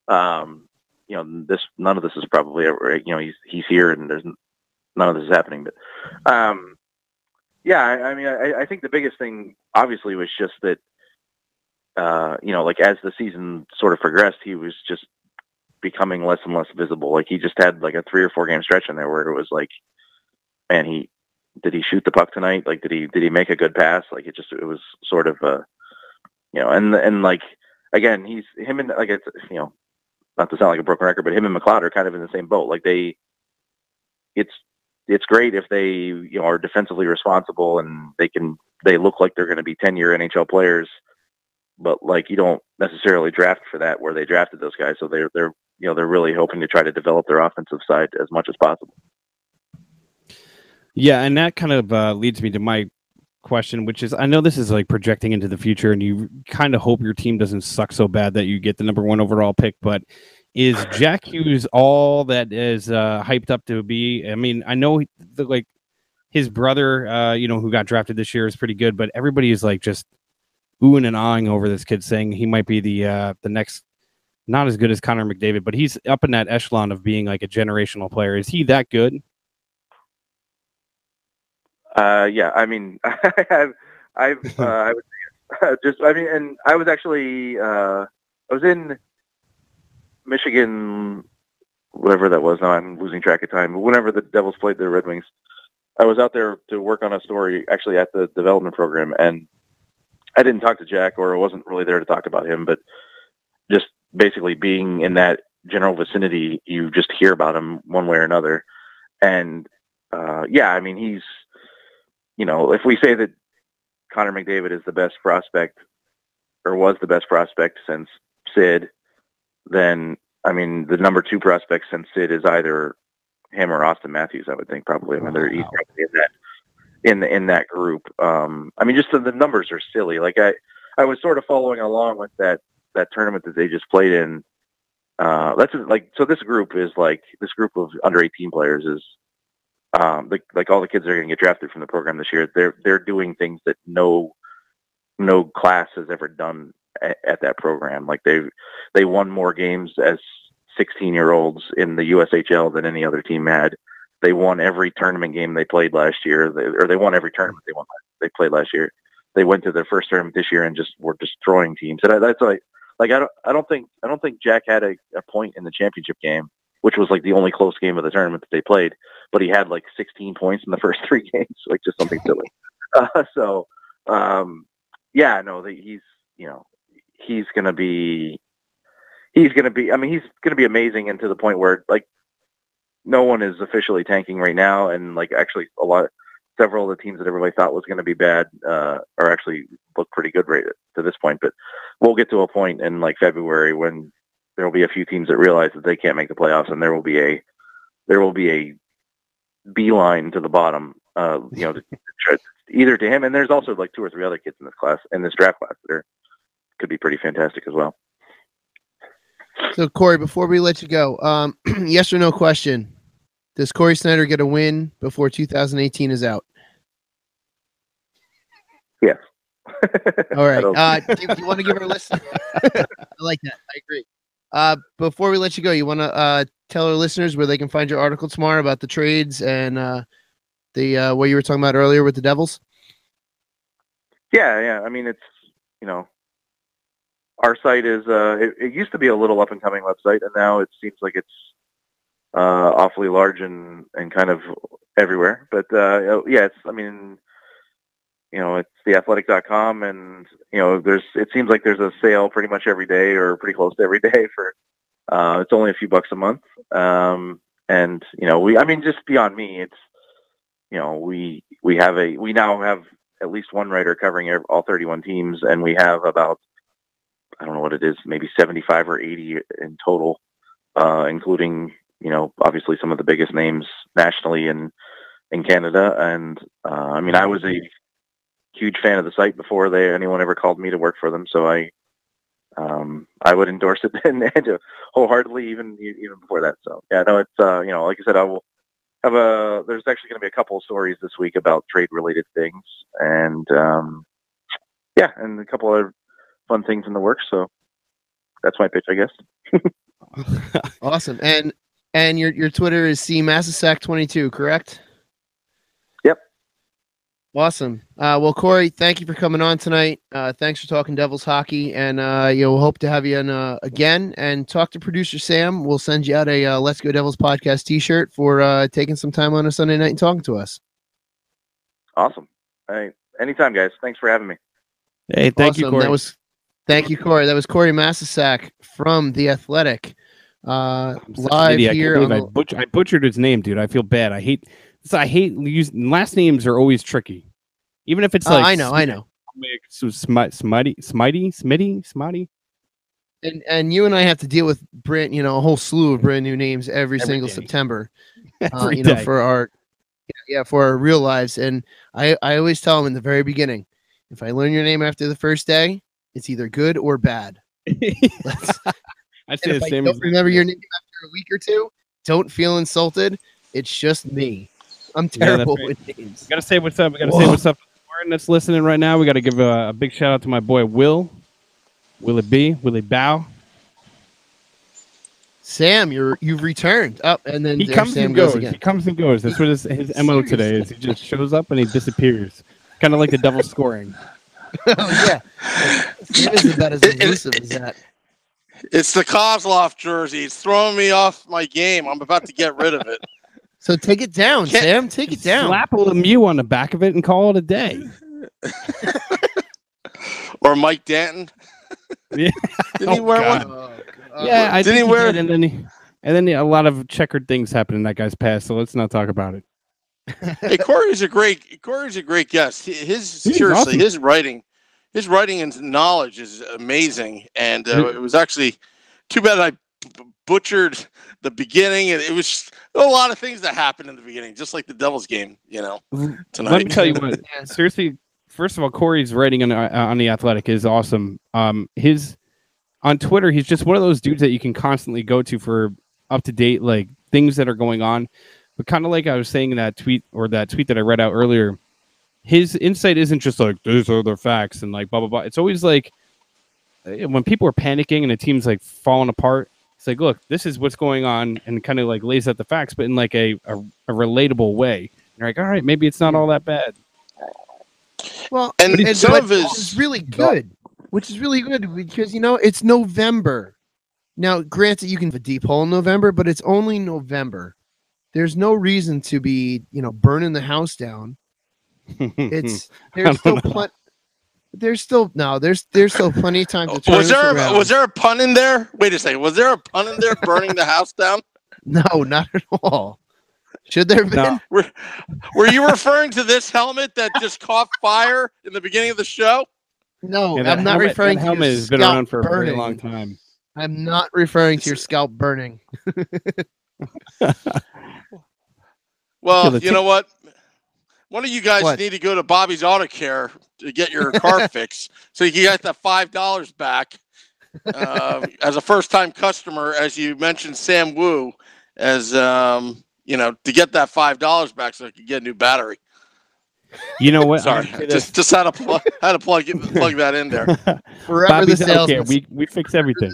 None of this is probably ever, he's here and there's none of this is happening. But I think the biggest thing obviously was just that, like as the season sort of progressed, he was just becoming less and less visible. Like he just had like a 3 or 4 game stretch in there where it was like, man, did he shoot the puck tonight? Like, did he make a good pass? Like it was sort of, and like, again, him and like, it's, not to sound like a broken record, but him and McLeod are kind of in the same boat. Like it's great if they, are defensively responsible and they look like they're going to be 10-year NHL players, but like, you don't necessarily draft for that where they drafted those guys. So they're really hoping to try to develop their offensive side as much as possible. Yeah. And that kind of leads me to my question, which is, I know this is like projecting into the future and you kind of hope your team doesn't suck so bad that you get the number 1 overall pick, but is Jack Hughes all that is hyped up to be? I mean, I know his brother, who got drafted this year is pretty good, but everybody is like just oohing and ahhing over this kid, saying he might be the next, not as good as Connor McDavid, but he's up in that echelon of being like a generational player. Is he that good? Yeah, I mean, I would just, I mean, and I was actually, I was in Michigan, whatever that was. Now I'm losing track of time. But whenever the Devils played the Red Wings, I was out there to work on a story actually at the development program, and I didn't talk to Jack, or I wasn't really there to talk about him, but just basically being in that general vicinity, you just hear about him one way or another. And I mean, he's, if we say that Connor McDavid is the best prospect or was the best prospect since Sid, then I mean, the number 2 prospect since Sid is either him or Austin Matthews, I would think probably. I mean, they're probably in that group. I mean, just the numbers are silly. Like I was sort of following along with that tournament that they just played in. That's like, so this group of under 18 players is, like all the kids that are going to get drafted from the program this year. They're doing things that no class has ever done at that program. Like they won more games as 16-year-olds in the USHL than any other team had. They won every tournament game they played last year, they won every tournament they played last year. They went to their first tournament this year and just were destroying teams. And that's like I don't think Jack had a point in the championship game, which was like the only close game of the tournament that they played, but he had like 16 points in the first 3 games, like just something silly. He's going to be, I mean, he's going to be amazing, and to the point where like no one is officially tanking right now. And like actually several of the teams that everybody thought was going to be bad are actually look pretty good right to this point. But we'll get to a point in like February when there will be a few teams that realize that they can't make the playoffs, and there will be a beeline to the bottom, either to him. And there's also like 2 or 3 other kids in this draft class that could be pretty fantastic as well. So Corey, before we let you go, yes or no question. Does Corey Snyder get a win before 2018 is out? Yes. All right. Do you want to give our listeners? I like that. I agree. Before we let you go, you want to tell our listeners where they can find your article tomorrow about the trades and the what you were talking about earlier with the Devils? Yeah. I mean, it's, our site is it used to be a little up and coming website, and now it seems like it's awfully large and kind of everywhere. But it's, I mean, it's theathletic.com, and it seems like there's a sale pretty much every day, or pretty close to every day, for it's only a few bucks a month. And just beyond me, it's we now have at least one writer covering all 31 teams, and we have about, I don't know what it is, maybe 75 or 80 in total, including obviously some of the biggest names nationally in Canada. And I mean, I was a huge fan of the site before anyone ever called me to work for them. So I would endorse it and wholeheartedly even before that. So yeah, no, it's like I said, I will have there's actually going to be a couple of stories this week about trade related things, and and a couple of fun things in the works. So that's my pitch, I guess. Awesome. And your Twitter is Masisak22, correct? Yep. Awesome. Well, Corey, thank you for coming on tonight. Thanks for talking Devils hockey, and we'll hope to have you on again. And talk to producer Sam. We'll send you out a Let's Go Devils podcast T-shirt for taking some time on a Sunday night and talking to us. Awesome. Hey, anytime, guys. Thanks for having me. Hey, thank you, Corey. Thank you, Corey. That was Corey Masisak from The Athletic. Live here. I butchered his name, dude. I feel bad. I hate using last names are always tricky. Even if it's like I know. So Smitty. And you and I have to deal with a whole slew of brand new names every single day. September. Every day. For our real lives. And I always tell them in the very beginning, if I learn your name after the first day, it's either good or bad. I say the same. Don't remember your name after a week or two, don't feel insulted. It's just me. I'm terrible with names. We gotta say what's up. We gotta say what's up to Warren that's listening right now. We gotta give a big shout out to my boy Will. Will it be? Will it bow? Sam, you've returned up, and then he comes Sam and goes. again. He comes and goes. That's what his MO today is. He just shows up and he disappears. Kind of like the Devil scoring. Oh yeah, Sam isn't about as elusive as that. It's the Kozlov jersey. It's throwing me off my game. I'm about to get rid of it. So take it down, Sam. Take it down. Slap a Lemieux on the back of it and call it a day. Or Mike Danton. Yeah. Didn't he wear one? Yeah, I think he did, and then a lot of checkered things happened in that guy's past. So let's not talk about it. Hey, Corey's a great guest. Seriously, awesome. His writing and knowledge is amazing, and it was actually too bad I butchered the beginning. And it was a lot of things that happened in the beginning, just like the Devils game, tonight. Let me tell you what. Seriously, first of all, Corey's writing on The Athletic is awesome. On Twitter, he's just one of those dudes that you can constantly go to for up to date like things that are going on. But kind of like I was saying in that tweet that I read out earlier, his insight isn't just like these are the facts and like blah blah blah. It's always like when people are panicking and a team's like falling apart, it's like, look, this is what's going on, and kind of like lays out the facts, but in like a relatable way. And you're like, all right, maybe it's not all that bad. Well, and some of his is really good, which is really good because it's November. Now, granted, you can have a deep hole in November, but it's only November. There's no reason to be, burning the house down. There's still plenty of time to turn this around. Was there a pun in there? Wait a second. Was there a pun in there? Burning the house down? No, not at all. Should there have been? No. Were you referring to this helmet that just caught fire in the beginning of the show? No, I'm not referring to your helmet has been around for a very long time. I'm not referring to your scalp burning. Well, you know what? One of you guys need to go to Bobby's Auto Care to get your car fixed so you can get that $5 back as a first-time customer, as you mentioned Sam Wu, as to get that $5 back so you can get a new battery. You know what? Sorry, just had to plug that in there. Forever Bobby's the salesman. We fix everything.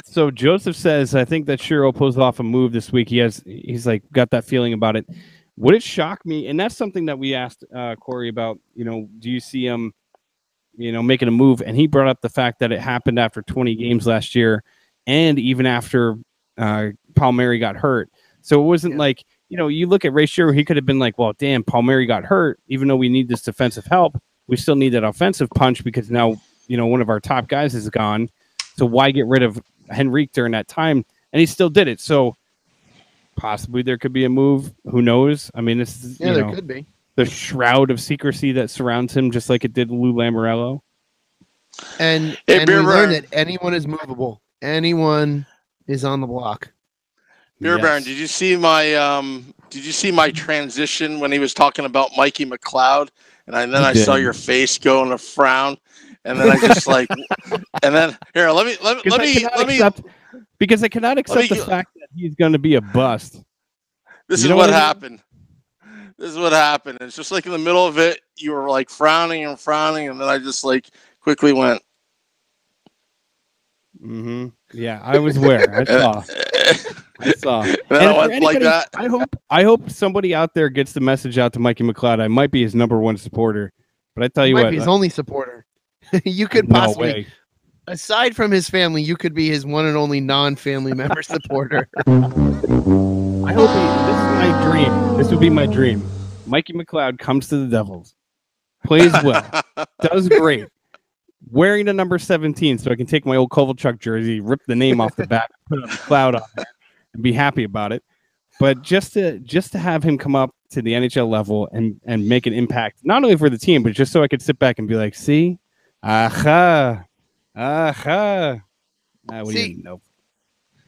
So Joseph says, I think that Shiro pulls off a move this week. He's like got that feeling about it. Would it shock me? And that's something that we asked Corey about. Do you see him, making a move? And he brought up the fact that it happened after 20 games last year, and even after Palmieri got hurt. So it wasn't like you look at Ray Shero, he could have been like, well, damn, Palmieri got hurt. Even though we need this defensive help, we still need that offensive punch because now one of our top guys is gone. So why get rid of Henrique during that time? And he still did it. So possibly there could be a move. Who knows? I mean, this is there could be the shroud of secrecy that surrounds him, just like it did Lou Lamoriello. And we learned that anyone is movable. Anyone is on the block. Beer Baron, did you see my transition when he was talking about Mikey McLeod? And I saw your face go in a frown, and then I just like, and then here, let me because I cannot accept the fact that he's going to be a bust. This is what happened. This is what happened. It's just like in the middle of it, you were like frowning, and then I just like quickly went. Mm-hmm. Yeah, I was aware. I saw. I saw. And I went like that. I hope somebody out there gets the message out to Mikey McLeod. I might be his number one supporter, but I tell you what, be his only supporter. You could possibly, aside from his family, you could be his one and only non-family member supporter. I hope this is my dream. This would be my dream. Mikey McLeod comes to the Devils, plays well, does great. Wearing the number 17, so I can take my old Kovalchuk jersey, rip the name off the back, put a cloud on there, and be happy about it. But just to have him come up to the NHL level and make an impact, not only for the team, but just so I could sit back and be like, see, aha. What do you know?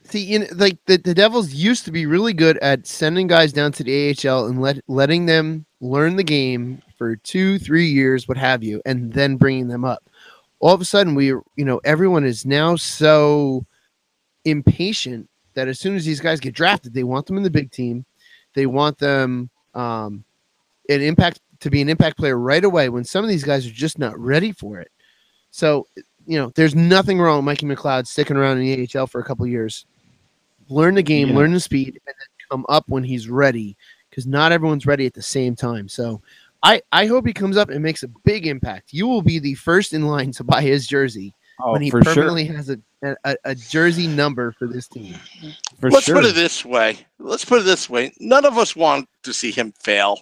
See, like the Devils used to be really good at sending guys down to the AHL and letting them learn the game for 2-3 years, what have you, and then bringing them up. All of a sudden, everyone is now so impatient that as soon as these guys get drafted, they want them in the big team. They want them to be an impact player right away when some of these guys are just not ready for it. So, there's nothing wrong with Mikey McLeod sticking around in the AHL for a couple of years. Learn the game, learn the speed, and then come up when he's ready, because not everyone's ready at the same time. So I hope he comes up and makes a big impact. You will be the first in line to buy his jersey when he permanently has a jersey number for this team. Let's put it this way. None of us want to see him fail.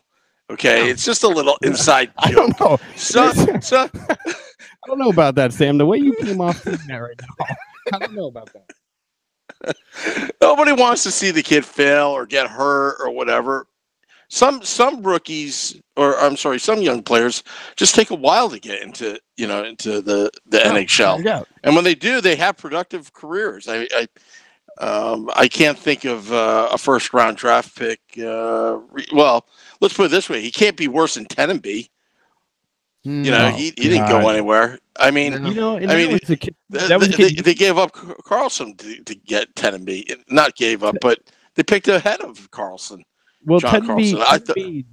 Okay, no. It's just a little inside joke. I don't know. So I don't know about that, Sam. The way you came off that right now, I don't know about that. Nobody wants to see the kid fail or get hurt or whatever. Some rookies, some young players just take a while to get into the NHL. And when they do, they have productive careers. I can't think of a first round draft pick. Well, let's put it this way: he can't be worse than Tenenby. He didn't go anywhere. I mean, they gave up Carlson to get Tenenby. Not gave up, but they picked ahead of Carlson. Well, Tenenby,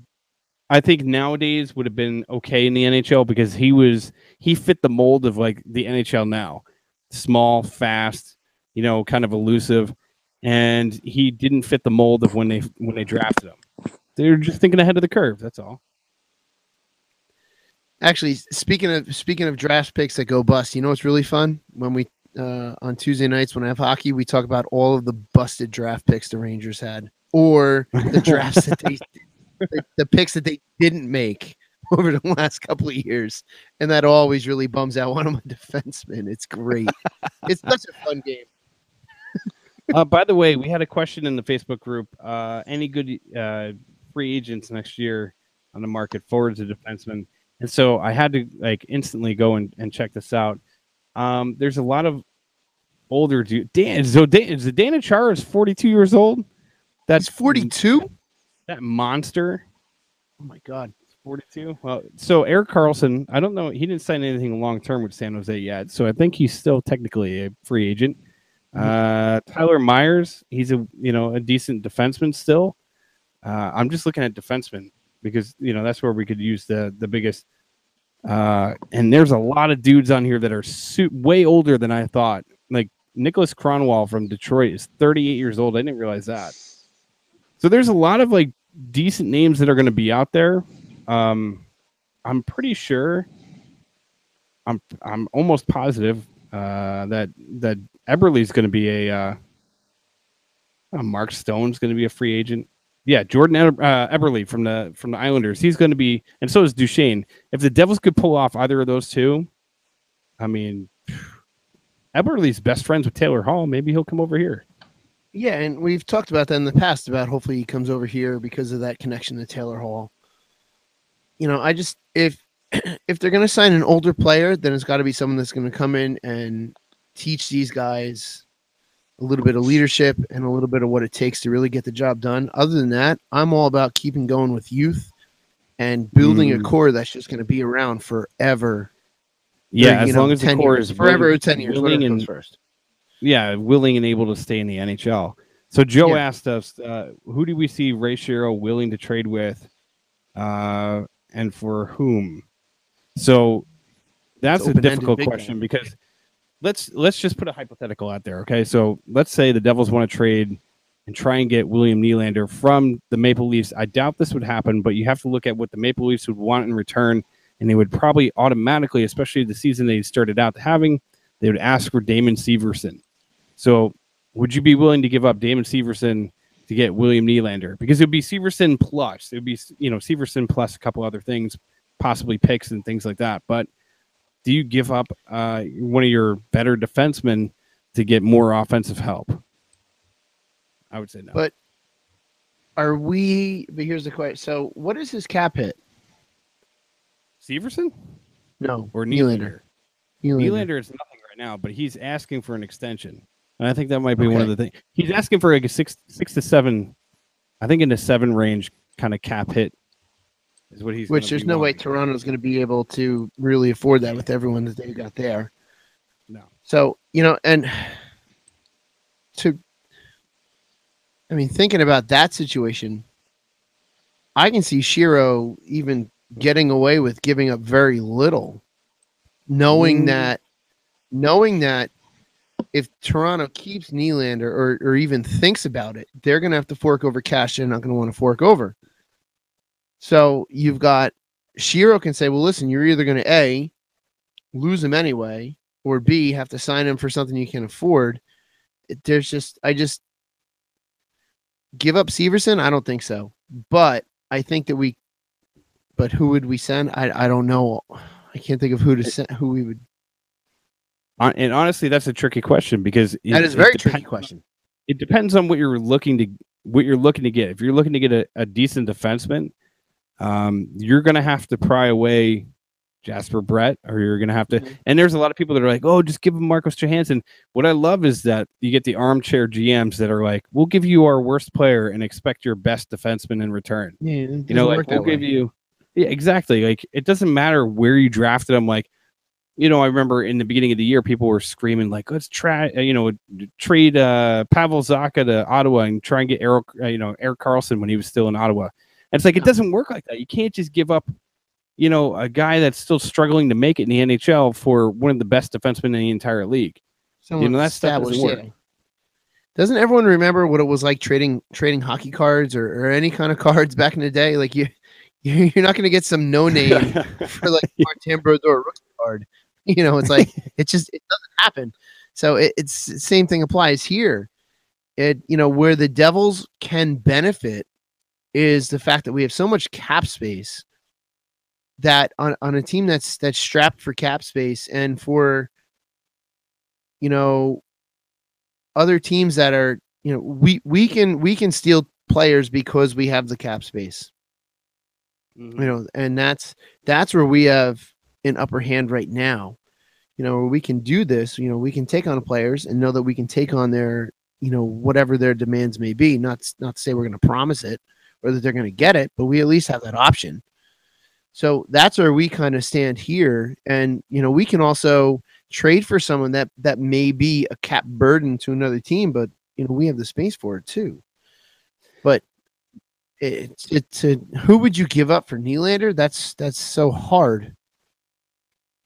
I think nowadays would have been okay in the NHL because he fit the mold of like the NHL now, small, fast, kind of elusive, and he didn't fit the mold of when they drafted him. They're just thinking ahead of the curve. That's all. Actually, speaking of draft picks that go bust, what's really fun? When we on Tuesday nights when I have hockey, we talk about all of the busted draft picks the Rangers had, or the drafts that the picks that they didn't make over the last couple of years, and that always really bums out one of my defensemen. It's great. It's such a fun game. By the way, we had a question in the Facebook group. Any good free agents next year on the market, forwards or defensemen? And so I had to instantly go and check this out. There's a lot of older dudes. Zdeno Chara is 42 years old. That's 42? That monster. Oh my God. 42. Well, so Erik Karlsson, I don't know. He didn't sign anything long term with San Jose yet. So I think he's still technically a free agent. Tyler Myers, he's a decent defenseman still. I'm just looking at defensemen because that's where we could use the biggest. And there's a lot of dudes on here that are way older than I thought. Like Nicholas Kronwall from Detroit is 38 years old. I didn't realize that. So there's a lot of decent names that are going to be out there. I'm pretty sure. I'm almost positive that Eberle's going to be Mark Stone's going to be a free agent. Yeah, Jordan Eberle from the Islanders. He's going to be, and so is Duchesne. If the Devils could pull off either of those two, I mean, Eberle's best friends with Taylor Hall. Maybe he'll come over here. Yeah, and we've talked about that in the past about hopefully he comes over here because of that connection to Taylor Hall. I just if they're going to sign an older player, then it's got to be someone that's going to come in and teach these guys a little bit of leadership, and a little bit of what it takes to really get the job done. Other than that, I'm all about keeping going with youth and building a core that's just going to be around forever. Yeah, as long as the core is forever or 10 years, willing whatever and comes first. yeah, willing and able to stay in the NHL. So Joe Yeah. asked us, who do we see Ray Shero willing to trade with, and for whom? So that's a difficult question because let's just put a hypothetical out there, okay? So let's say the Devils want to trade and try and get William Nylander from the Maple Leafs. I doubt this would happen, but you have to look at what the Maple Leafs would want in return, and they would probably automatically, especially the season they started out having, they would ask for Damon Severson. So would you be willing to give up Damon Severson to get William Nylander? Because it would be Severson plus. It would be, Severson plus a couple other things, possibly picks and things like that. But do you give up one of your better defensemen to get more offensive help? I would say no. But here's the question. So what is his cap hit? Severson? No. Or Nylander? Nylander is nothing right now, but he's asking for an extension. And I think that might be one of the things. He's asking for like a 6 to 7, I think in the 7 range kind of cap hit is what he's. Which there's no way Toronto's going to be able to really afford that with everyone that they've got there. No. So, and thinking about that situation, I can see Shero even getting away with giving up very little, knowing that if Toronto keeps Nylander or even thinks about it, they're going to have to fork over cash they're not going to want to fork over. So you've got Shero can say, well, listen, you're either going to A, lose him anyway, or B, have to sign him for something you can afford. I just give up Severson. I don't think so, but I think that but who would we send? I don't know. I can't think of who to send, who we would. And honestly, that's a tricky question because that is a very tricky question. It depends on what you're looking to get. If you're looking to get a decent defenseman, you're going to have to pry away Jasper Brett, or you're going to have to. Mm-hmm. And there's a lot of people that are like, "Oh, just give him Marcus Johansson." What I love is that you get the armchair GMs that are like, "We'll give you our worst player and expect your best defenseman in return." Yeah, we'll give you. Yeah, exactly. Like it doesn't matter where you drafted them. Like, I remember in the beginning of the year, people were screaming like, "Let's try, trade Pavel Zacha to Ottawa and try and get Eric Carlson when he was still in Ottawa." And it's like it doesn't work like that. You can't just give up, a guy that's still struggling to make it in the NHL for one of the best defensemen in the entire league. That stuff doesn't work. Yeah. Doesn't everyone remember what it was like trading hockey cards or any kind of cards back in the day? Like you're not going to get some no name for like Martin Brodeur rookie card. It's like it doesn't happen. So it's the same thing applies here. Where the Devils can benefit is the fact that we have so much cap space that on a team that's strapped for cap space, and for other teams that are we can steal players because we have the cap space. Mm-hmm. And that's where we have an upper hand right now, where we can do this. We can take on players and know that we can take on their whatever their demands may be. Not to say we're going to promise it or that they're going to get it, but we at least have that option. So that's where we kind of stand here. And we can also trade for someone that may be a cap burden to another team, but we have the space for it too. But it's who would you give up for Nylander? That's so hard.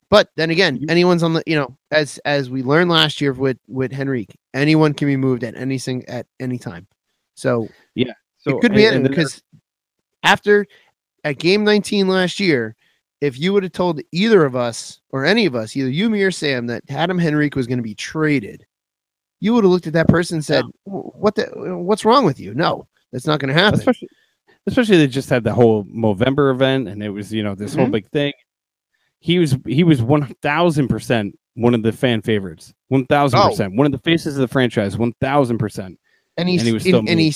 But then again, anyone's on the as we learned last year with Henrique, anyone can be moved at anything at any time. So yeah, so it could be anyone, because after at game 19 last year, if you would have told either of us or any of us, either you, me, or Sam, that Adam Henrique was going to be traded, you would have looked at that person and said, "What's wrong with you?" No, that's not going to happen. Especially they just had the whole Movember event, and it was this whole big thing. He was 1,000% one of the fan favorites, 1,000%, one of the faces of the franchise, 1,000%. And he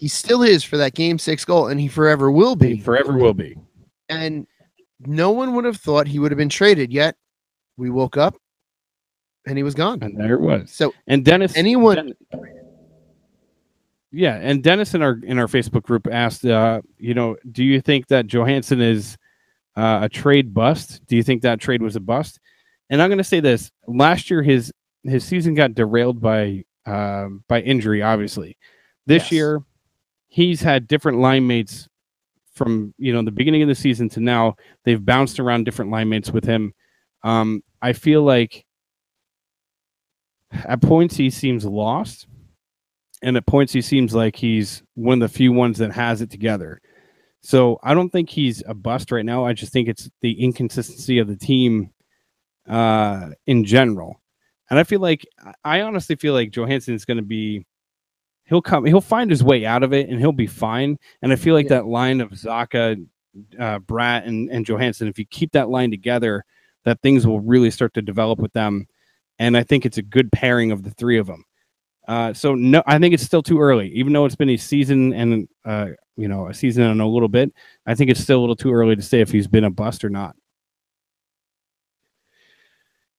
still is for that game 6 goal, and he forever will be. He forever will be. And no one would have thought he would have been traded, yet we woke up and he was gone. And there it was. So and Dennis, anyone, yeah, and Dennis in our Facebook group asked, you know, do you think that Johansson is a trade bust? Do you think that trade was a bust? And I'm going to say this: last year, his season got derailed by injury. Obviously, this year he's had different line mates from the beginning of the season to now. They've bounced around different line mates with him. I feel like at points he seems lost, and at points he seems like he's one of the few ones that has it together. So I don't think he's a bust right now. I just think it's the inconsistency of the team in general. And I honestly feel like Johansson is going to be, he'll find his way out of it and he'll be fine. And I feel like that line of Zaka, Bratt, and Johansson, if you keep that line together, that things will really start to develop with them. And I think it's a good pairing of the three of them. So no, I think it's still too early, even though it's been a season and a season and a little bit. I think it's still a little too early to say if he's been a bust or not.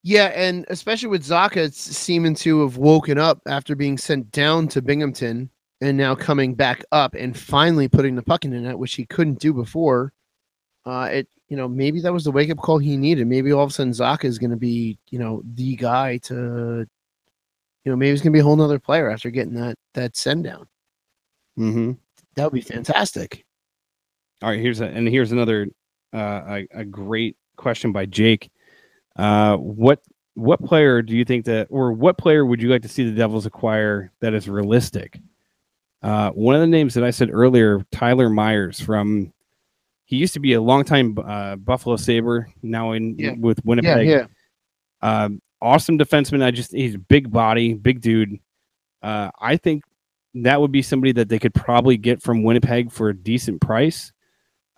Yeah, and especially with Zaka, it's seeming to have woken up after being sent down to Binghamton and now coming back up and finally putting the puck in the net, which he couldn't do before. Maybe that was the wake up call he needed. Maybe all of a sudden Zaka is going to be, the guy to. Maybe he's going to be a whole nother player after getting that send down. Mm-hmm. That would be fantastic. All right, here's another a great question by Jake. What player do you think what player would you like to see the Devils acquire that is realistic? One of the names that I said earlier, Tyler Myers he used to be a longtime Buffalo Sabre, now with Winnipeg. Yeah. Awesome defenseman. He's a big body, big dude. I think that would be somebody that they could probably get from Winnipeg for a decent price.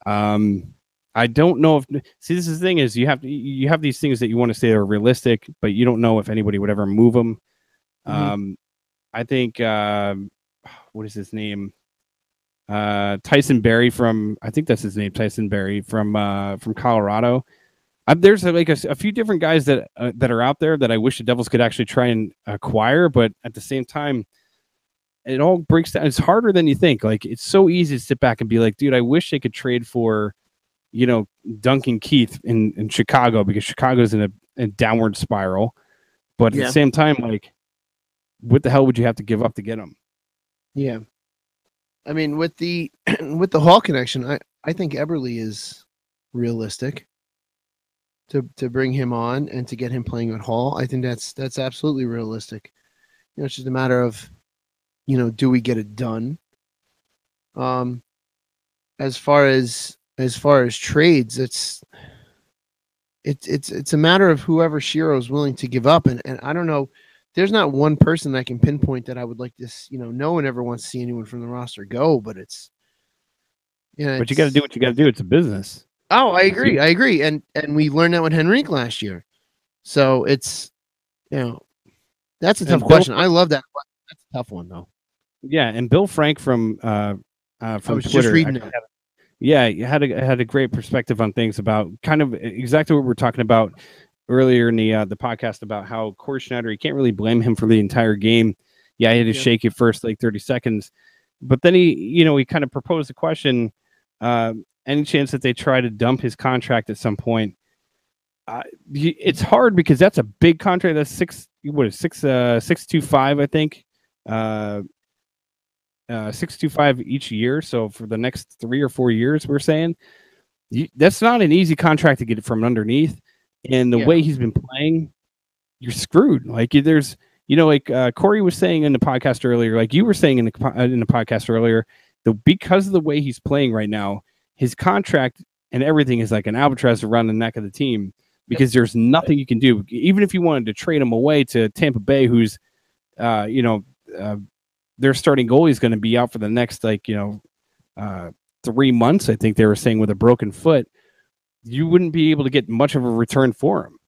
I don't know if this is the thing is you have these things that you want to say are realistic, but you don't know if anybody would ever move them. Mm-hmm. I think what is his name? Tyson Barrie I think that's his name, Tyson Barrie from Colorado. There's a few different guys that are out there that I wish the Devils could actually try and acquire, but at the same time, it all breaks down. It's harder than you think. Like, it's so easy to sit back and be like, dude, I wish they could trade for, Duncan Keith in Chicago, because Chicago's in a downward spiral. But at the same time, like, what the hell would you have to give up to get him? Yeah. I mean, with the Hall connection, I think Eberle is realistic. To bring him on and to get him playing at Hall, I think that's absolutely realistic. It's just a matter of, do we get it done? As far as trades, it's a matter of whoever Shiro is willing to give up, and I don't know. There's not one person that I can pinpoint that I would like this. No one ever wants to see anyone from the roster go, but it's. But you got to do what you got to do. It's a business. Oh, I agree. And we learned that with Henrique last year. So it's, that's a tough question. I love that. That's a tough one, though. Yeah, and Bill Frank from I was Twitter, just reading it. You had a great perspective on things about kind of exactly what we were talking about earlier in the podcast about how Corey Schneider, you can't really blame him for the entire game. Yeah, he had to shake it first 30 seconds, but then he kind of proposed a question. Any chance that they try to dump his contract at some point? It's hard because that's a big contract. That's 625, I think. 625 each year. So for the next 3 or 4 years, we're saying that's not an easy contract to get from underneath. And the way he's been playing, you're screwed. Like there's, Corey was saying in the podcast earlier, like you were saying in the podcast earlier, because of the way he's playing right now, his contract and everything is like an albatross around the neck of the team, because there's nothing you can do. Even if you wanted to trade him away to Tampa Bay, who's, their starting goalie is going to be out for the next 3 months. I think they were saying, with a broken foot, you wouldn't be able to get much of a return for him.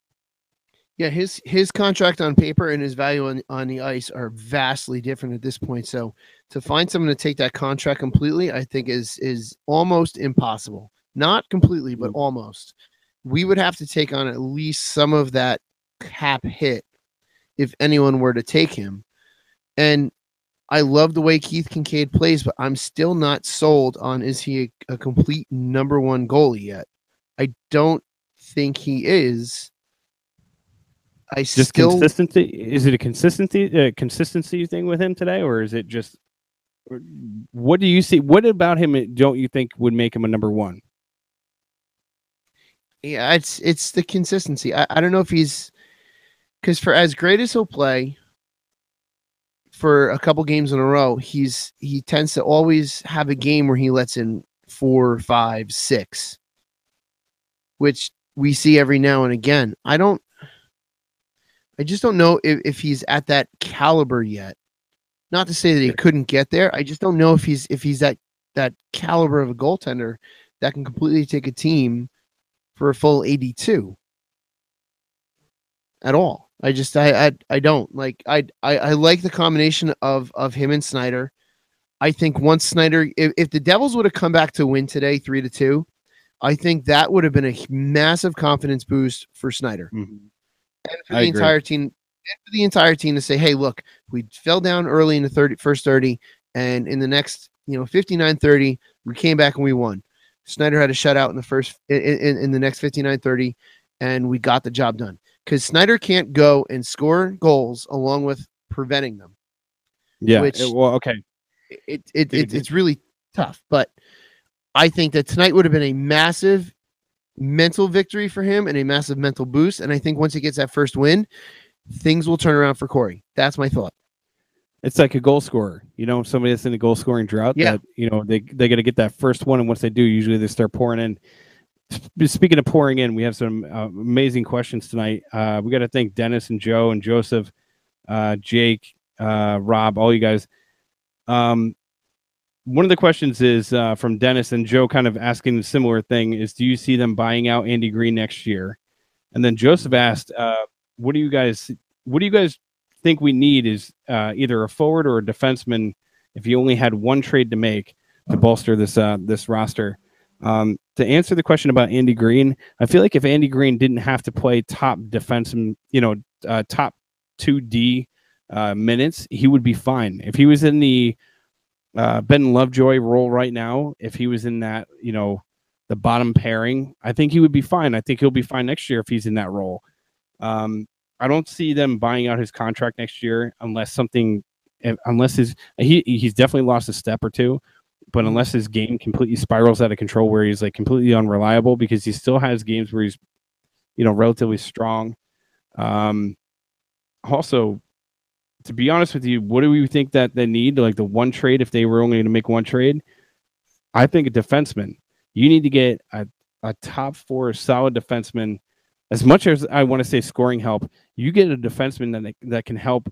Yeah, his contract on paper and his value on the ice are vastly different at this point. So to find someone to take that contract completely, I think is almost impossible. Not completely, but almost. We would have to take on at least some of that cap hit if anyone were to take him. And I love the way Keith Kincaid plays, but I'm still not sold on is he a complete number one goalie yet. I don't think he is. Consistency. Is it a consistency thing with him today, or is it just what do you see? What about him don't you think would make him a number one? Yeah, it's the consistency. I don't know if he's because for as great as he'll play for a couple games in a row, he tends to always have a game where he lets in 4, 5, 6, which we see every now and again. I just don't know if he's at that caliber yet. Not to say that he couldn't get there. I just don't know if he's that caliber of a goaltender that can completely take a team for a full 82 at all. I don't like. I like the combination of him and Snyder. I think once Snyder, if the Devils would have come back to win today 3-2, I think that would have been a massive confidence boost for Snyder and for the entire team. And for the entire team to say, hey, look, we fell down early in the first 30, and in the next 59-30, we came back and we won. Snyder had a shutout in the first in the next 59-30, and we got the job done. Because Snyder can't go and score goals along with preventing them. Yeah. Okay. It's really tough. But I think that tonight would have been a massive mental victory for him and a massive mental boost. And I think once he gets that first win, things will turn around for Corey. That's my thought. It's like a goal scorer. Somebody that's in a goal scoring drought. Yeah. That, they got to get that first one. And once they do, usually they start pouring in. Speaking of pouring in, we have some amazing questions tonight. We got to thank Dennis and Joe and Joseph, Jake, Rob, all you guys. One of the questions is from Dennis and Joe, kind of asking a similar thing: is do you see them buying out Andy Green next year? And then Joseph asked, what do you guys think we need? Is either a forward or a defenseman? If you only had one trade to make to bolster this roster. To answer the question about Andy Green, I feel like if Andy Green didn't have to play top defense, top 2D minutes, he would be fine. If he was in the Ben Lovejoy role right now, if he was in that, the bottom pairing, I think he would be fine. I think he'll be fine next year if he's in that role. I don't see them buying out his contract next year unless he's definitely lost a step or two. But unless his game completely spirals out of control where he's like completely unreliable, because he still has games where he's, relatively strong. Also, to be honest with you, what do we think that they need? Like the one trade, if they were only going to make one trade, I think a defenseman. You need to get a top 4 solid defenseman. As much as I want to say scoring help, you get a defenseman that can help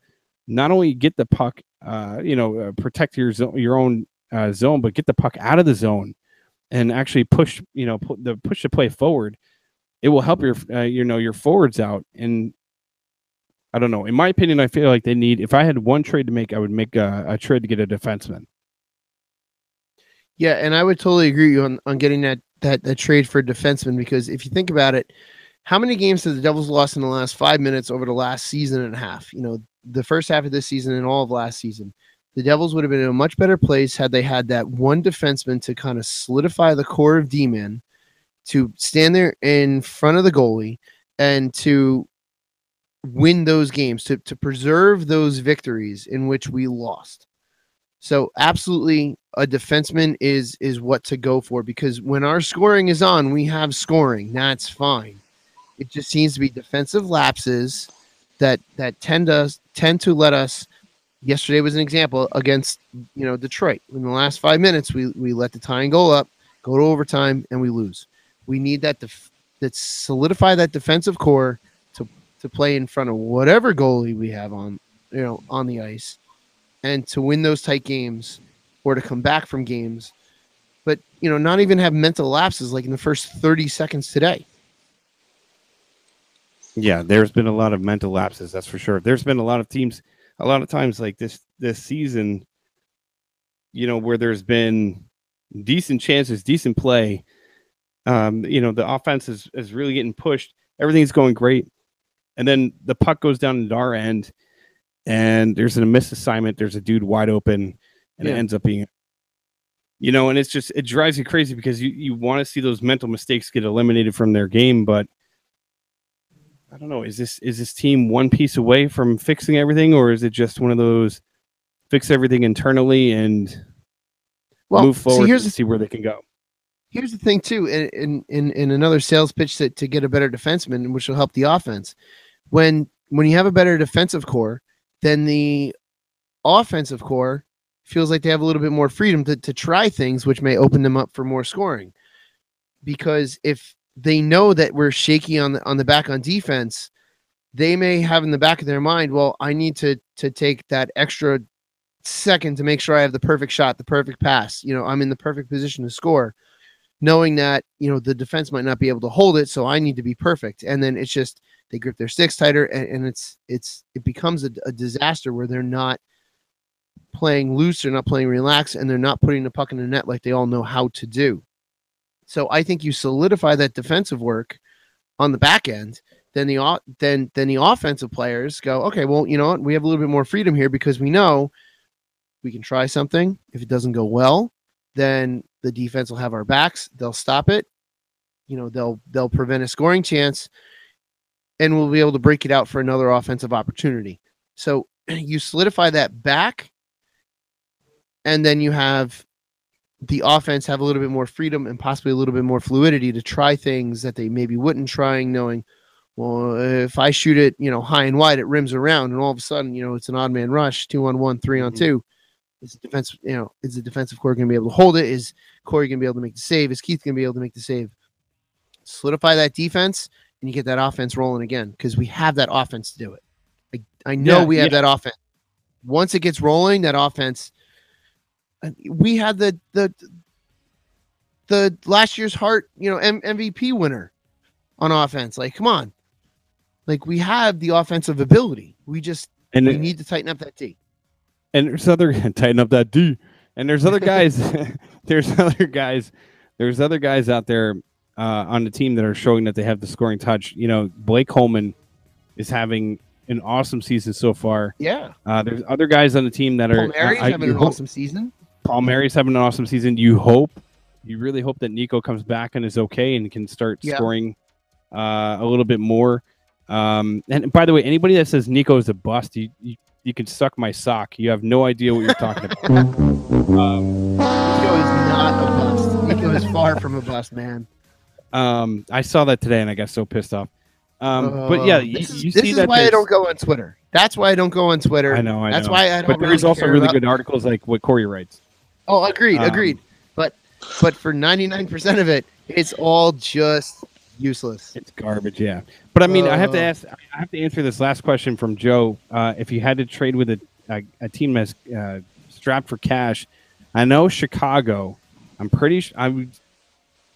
not only get the puck, protect your own zone, but get the puck out of the zone and actually push the play forward. It will help your forwards out. And I don't know. In my opinion, I feel like they need. If I had one trade to make, I would make a trade to get a defenseman. Yeah, and I would totally agree on getting that trade for a defenseman, because if you think about it, how many games have the Devils lost in the last 5 minutes over the last season and a half? The first half of this season and all of last season. The Devils would have been in a much better place had they had that one defenseman to kind of solidify the core of D-men, to stand there in front of the goalie and to win those games, to preserve those victories in which we lost. So absolutely a defenseman is what to go for, because when our scoring is on, we have scoring. That's fine. It just seems to be defensive lapses that tend to let us. Yesterday was an example against Detroit. In the last 5 minutes, we let the tying goal up, go to overtime, and we lose. We need that solidify that defensive core to play in front of whatever goalie we have on the ice, and to win those tight games or to come back from games, but not even have mental lapses like in the first 30 seconds today. Yeah, there's been a lot of mental lapses, that's for sure. There's been a lot of teams. A lot of times like this season, where there's been decent chances, decent play, the offense is really getting pushed. Everything's going great. And then the puck goes down into our end, and there's a missed assignment. There's a dude wide open, and it ends up being, and it's just, it drives you crazy because you want to see those mental mistakes get eliminated from their game. But I don't know, is this team one piece away from fixing everything, or is it just one of those fix everything internally and move forward and see where they can go? Here's the thing too, in another sales pitch to get a better defenseman, which will help the offense. When you have a better defensive core, then the offensive core feels like they have a little bit more freedom to try things, which may open them up for more scoring. Because if they know that we're shaky on the back on defense, they may have in the back of their mind, well, I need to take that extra second to make sure I have the perfect shot, the perfect pass. I'm in the perfect position to score, knowing that, the defense might not be able to hold it. So I need to be perfect. And then it's just, they grip their sticks tighter, and it becomes a disaster where they're not playing loose, they're not playing relaxed, and they're not putting the puck in the net like they all know how to do. So I think you solidify that defensive work on the back end, then the offensive players go, okay, well, you know what? We have a little bit more freedom here because we know we can try something. If it doesn't go well, then the defense will have our backs. They'll stop it. They'll prevent a scoring chance, and we'll be able to break it out for another offensive opportunity. So you solidify that back, and then you have the offense have a little bit more freedom and possibly a little bit more fluidity to try things that they maybe wouldn't trying, knowing, well, if I shoot it, high and wide, it rims around, and all of a sudden, it's an odd man rush, 2-on-1, 3-on-2. Is the defense, is the defensive core going to be able to hold it? Is Corey going to be able to make the save? Is Keith going to be able to make the save? Solidify that defense, and you get that offense rolling again, because we have that offense to do it. I know we have that offense. Once it gets rolling, that offense. We had the last year's Hart, MVP winner on offense. Like, come on. Like, we have the offensive ability. We need to tighten up that D. And there's tighten up that D. And there's other guys. There's other guys out there on the team that are showing that they have the scoring touch. Blake Holman is having an awesome season so far. Yeah. There's other guys on the team that are having an awesome season. Paul Mary's having an awesome season. You really hope that Nico comes back and is okay and can start scoring a little bit more. And by the way, anybody that says Nico is a bust, you can suck my sock. You have no idea what you're talking about. Nico is not a bust. Nico is far from a bust, man. I saw that today and I got so pissed off. But yeah, this is why I don't go on Twitter. That's why I don't go on Twitter. I know. That's why I don't. But there's also really good articles like what Corey writes. Oh, agreed. But for 99% of it, it's all just useless. It's garbage, yeah. But I mean, I have to answer this last question from Joe. If you had to trade with a team that's strapped for cash, I know Chicago. I'm pretty sure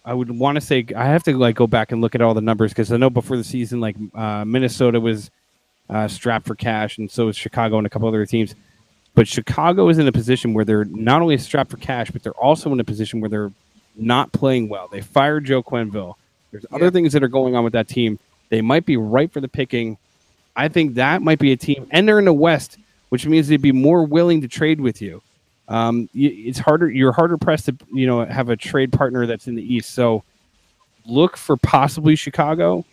I would want to say I have to go back and look at all the numbers because I know before the season, Minnesota was strapped for cash, and so is Chicago and a couple other teams. But Chicago is in a position where they're not only strapped for cash, but they're also in a position where they're not playing well. They fired Joe Quenneville. There's other things that are going on with that team. They might be ripe for the picking. I think that might be a team, and they're in the West, which means they'd be more willing to trade with you. It's harder. You're harder pressed to have a trade partner that's in the East. So look for possibly Chicago.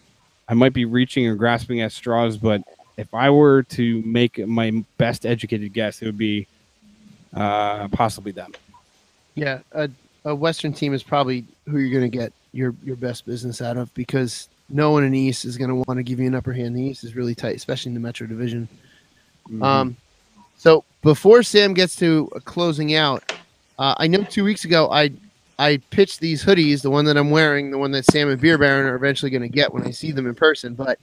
I might be reaching or grasping at straws, but if I were to make my best educated guess, it would be possibly them. Yeah, a Western team is probably who you're going to get your best business out of, because no one in the East is going to want to give you an upper hand. The East is really tight, especially in the Metro Division. Mm-hmm. So before Sam gets to closing out, I know 2 weeks ago I pitched these hoodies, the one that I'm wearing, the one that Sam and Beer Baron are eventually going to get when I see them in person. But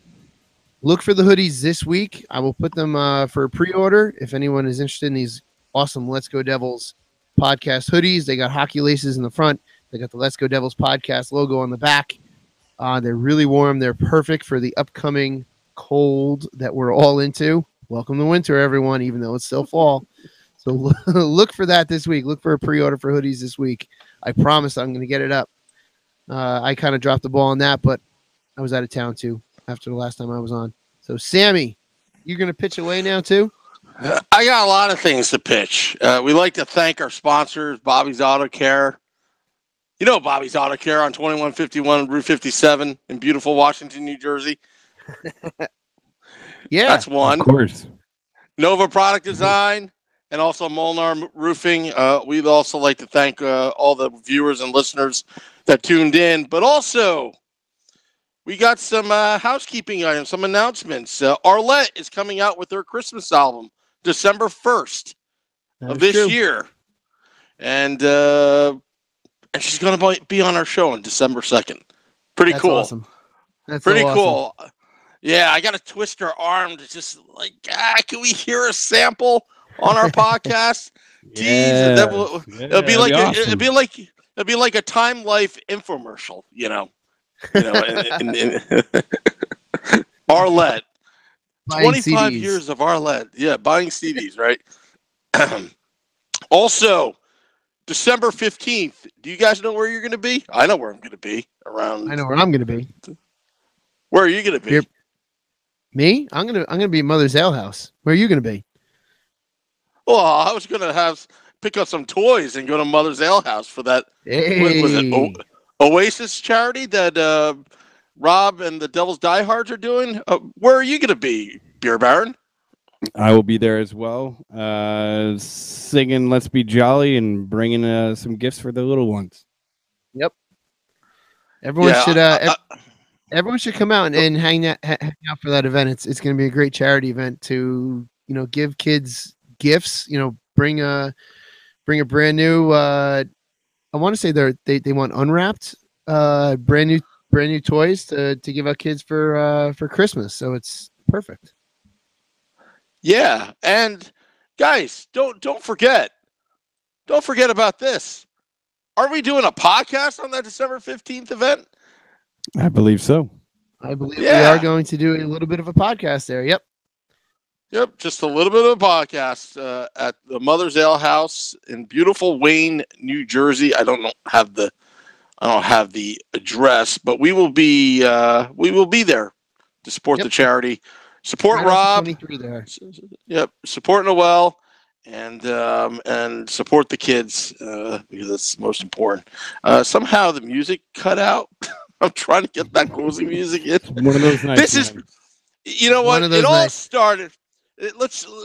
look for the hoodies this week. I will put them for pre-order if anyone is interested in these awesome Let's Go Devils podcast hoodies. They got hockey laces in the front. They got the Let's Go Devils podcast logo on the back. They're really warm. They're perfect for the upcoming cold that we're all into. Welcome to winter, everyone, even though it's still fall. So look for that this week. Look for a pre-order for hoodies this week. I promise I'm going to get it up. I kind of dropped the ball on that, but I was out of town too after the last time I was on. So, Sammy, you're going to pitch away now too? I got a lot of things to pitch. We like to thank our sponsors, Bobby's Auto Care. You know Bobby's Auto Care on 2151 Route 57 in beautiful Washington, New Jersey. Yeah. That's one. Of course. Nova Product Design and also Molnar Roofing. We'd also like to thank all the viewers and listeners that tuned in. But also, we got some housekeeping items, some announcements. Arlette is coming out with their Christmas album December 1st of this year. And she's going to be on our show on December 2nd. Pretty That's cool. Awesome. That's pretty so cool. Awesome. Yeah, I got to twist her arm to just like, can we hear a sample on our podcast? Yes. It'll be like awesome. It'd be like a Time Life infomercial, you know. Arlette. 25 CDs. Years of Arlette. Yeah, buying CDs, right? Also, December 15th. Do you guys know where you're going to be? I know where I'm going to be. I know where I'm going to be. Where are you going to be? Me? I'm gonna be at Mother's Ale House. Where are you going to be? Well, I was going to pick up some toys and go to Mother's Ale House for that. Hey. What was it? Oasis charity that Rob and the Devil's Diehards are doing. Where are you going to be, Beer Baron? I will be there as well, singing "Let's Be Jolly" and bringing some gifts for the little ones. Yep. Everyone should come out and hang out for that event. It's going to be a great charity event to give kids gifts. Bring a brand new. I want to say they want unwrapped, brand new toys to give out kids for Christmas. So it's perfect. Yeah, and guys, don't forget about this. Are we doing a podcast on that December 15th event? I believe so. I believe we are going to do a little bit of a podcast there. Yep, just a little bit of a podcast at the Mother's Ale House in beautiful Wayne, New Jersey. I don't have the address, but we will be there to support the charity. Support Rob. There. Yep, support Noel, and support the kids because that's most important. Somehow the music cut out. I'm trying to get that closing music in. One of those nights. This is, you know what? It all started.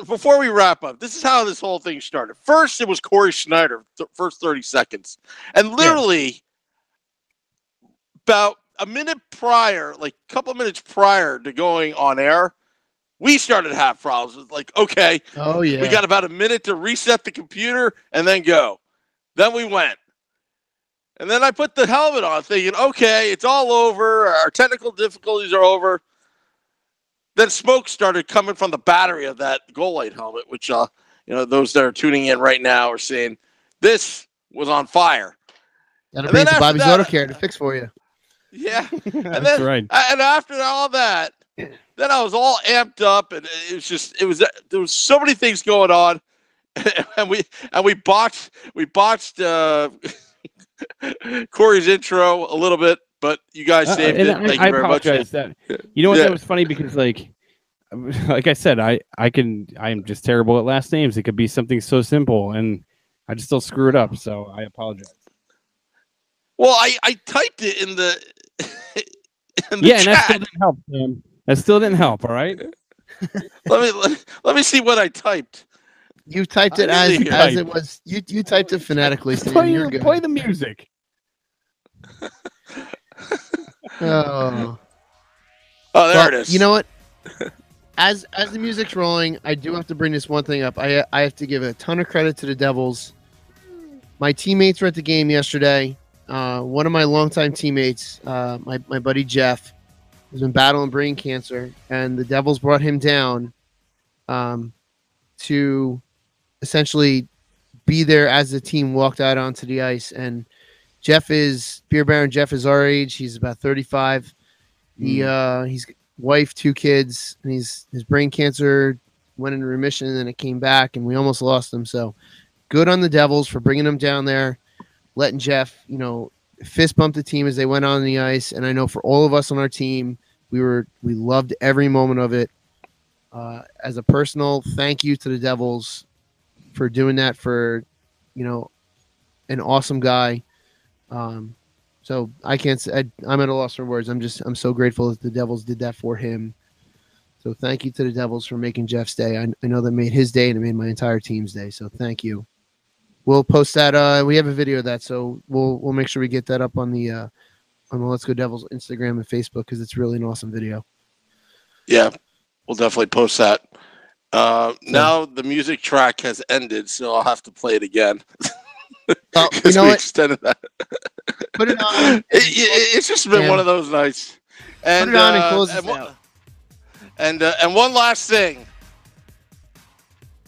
Before we wrap up, this is how this whole thing started. First, it was Corey Schneider, first 30 seconds, and literally about a minute prior, like a couple minutes prior to going on air, we started to have problems. It's like, okay, we got about a minute to reset the computer and then go. Then we went. And then I put the helmet on thinking, okay, it's all over. Our technical difficulties are over. Then smoke started coming from the battery of that goal light helmet, which, those that are tuning in right now are saying this was on fire. Got to bring it to Bobby's Auto Care to fix for you. Yeah. That's right. And after all that, then I was all amped up, and there was so many things going on, and we botched Corey's intro a little bit, but you guys saved it. Thank you very much. That was funny because like I said, I am just terrible at last names. It could be something so simple, and I just still screw it up. So I apologize. Well, I typed it in the and that still didn't help, Sam. That still didn't help. All right. let me see what I typed. You typed it as it was. You typed it phonetically. So play the music. There it is. You know what? As the music's rolling, I do have to bring this one thing up. I have to give a ton of credit to the Devils. My teammates were at the game yesterday. One of my longtime teammates, my buddy Jeff, has been battling brain cancer, and the Devils brought him down to essentially be there as the team walked out onto the ice. And Beer Baron Jeff is our age. He's about 35. He's wife, 2 kids, and his brain cancer went into remission, and then it came back, and we almost lost him. So good on the Devils for bringing him down there, letting Jeff, fist bump the team as they went on the ice. And I know for all of us on our team, We loved every moment of it. As a personal thank you to the Devils for doing that for, an awesome guy. So I can't say I'm at a loss for words. I'm so grateful that the Devils did that for him. So thank you to the Devils for making Jeff's day. I know that made his day and it made my entire team's day. So thank you. We'll post that. We have a video of that, so we'll make sure we get that up on the Let's Go Devils Instagram and Facebook because it's really an awesome video. Yeah, we'll definitely post that. Now the music track has ended, so I'll have to play it again. Oh, you know we extended that. Put it on. It's just been one of those nights. And put it on and close it out. And one last thing.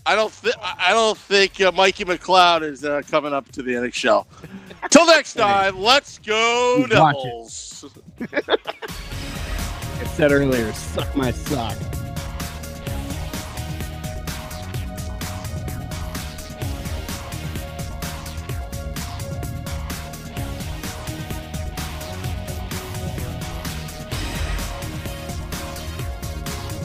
I don't think Mikey McLeod is coming up to the NHL. Till next time, let's go Devils. I said earlier, suck my sock.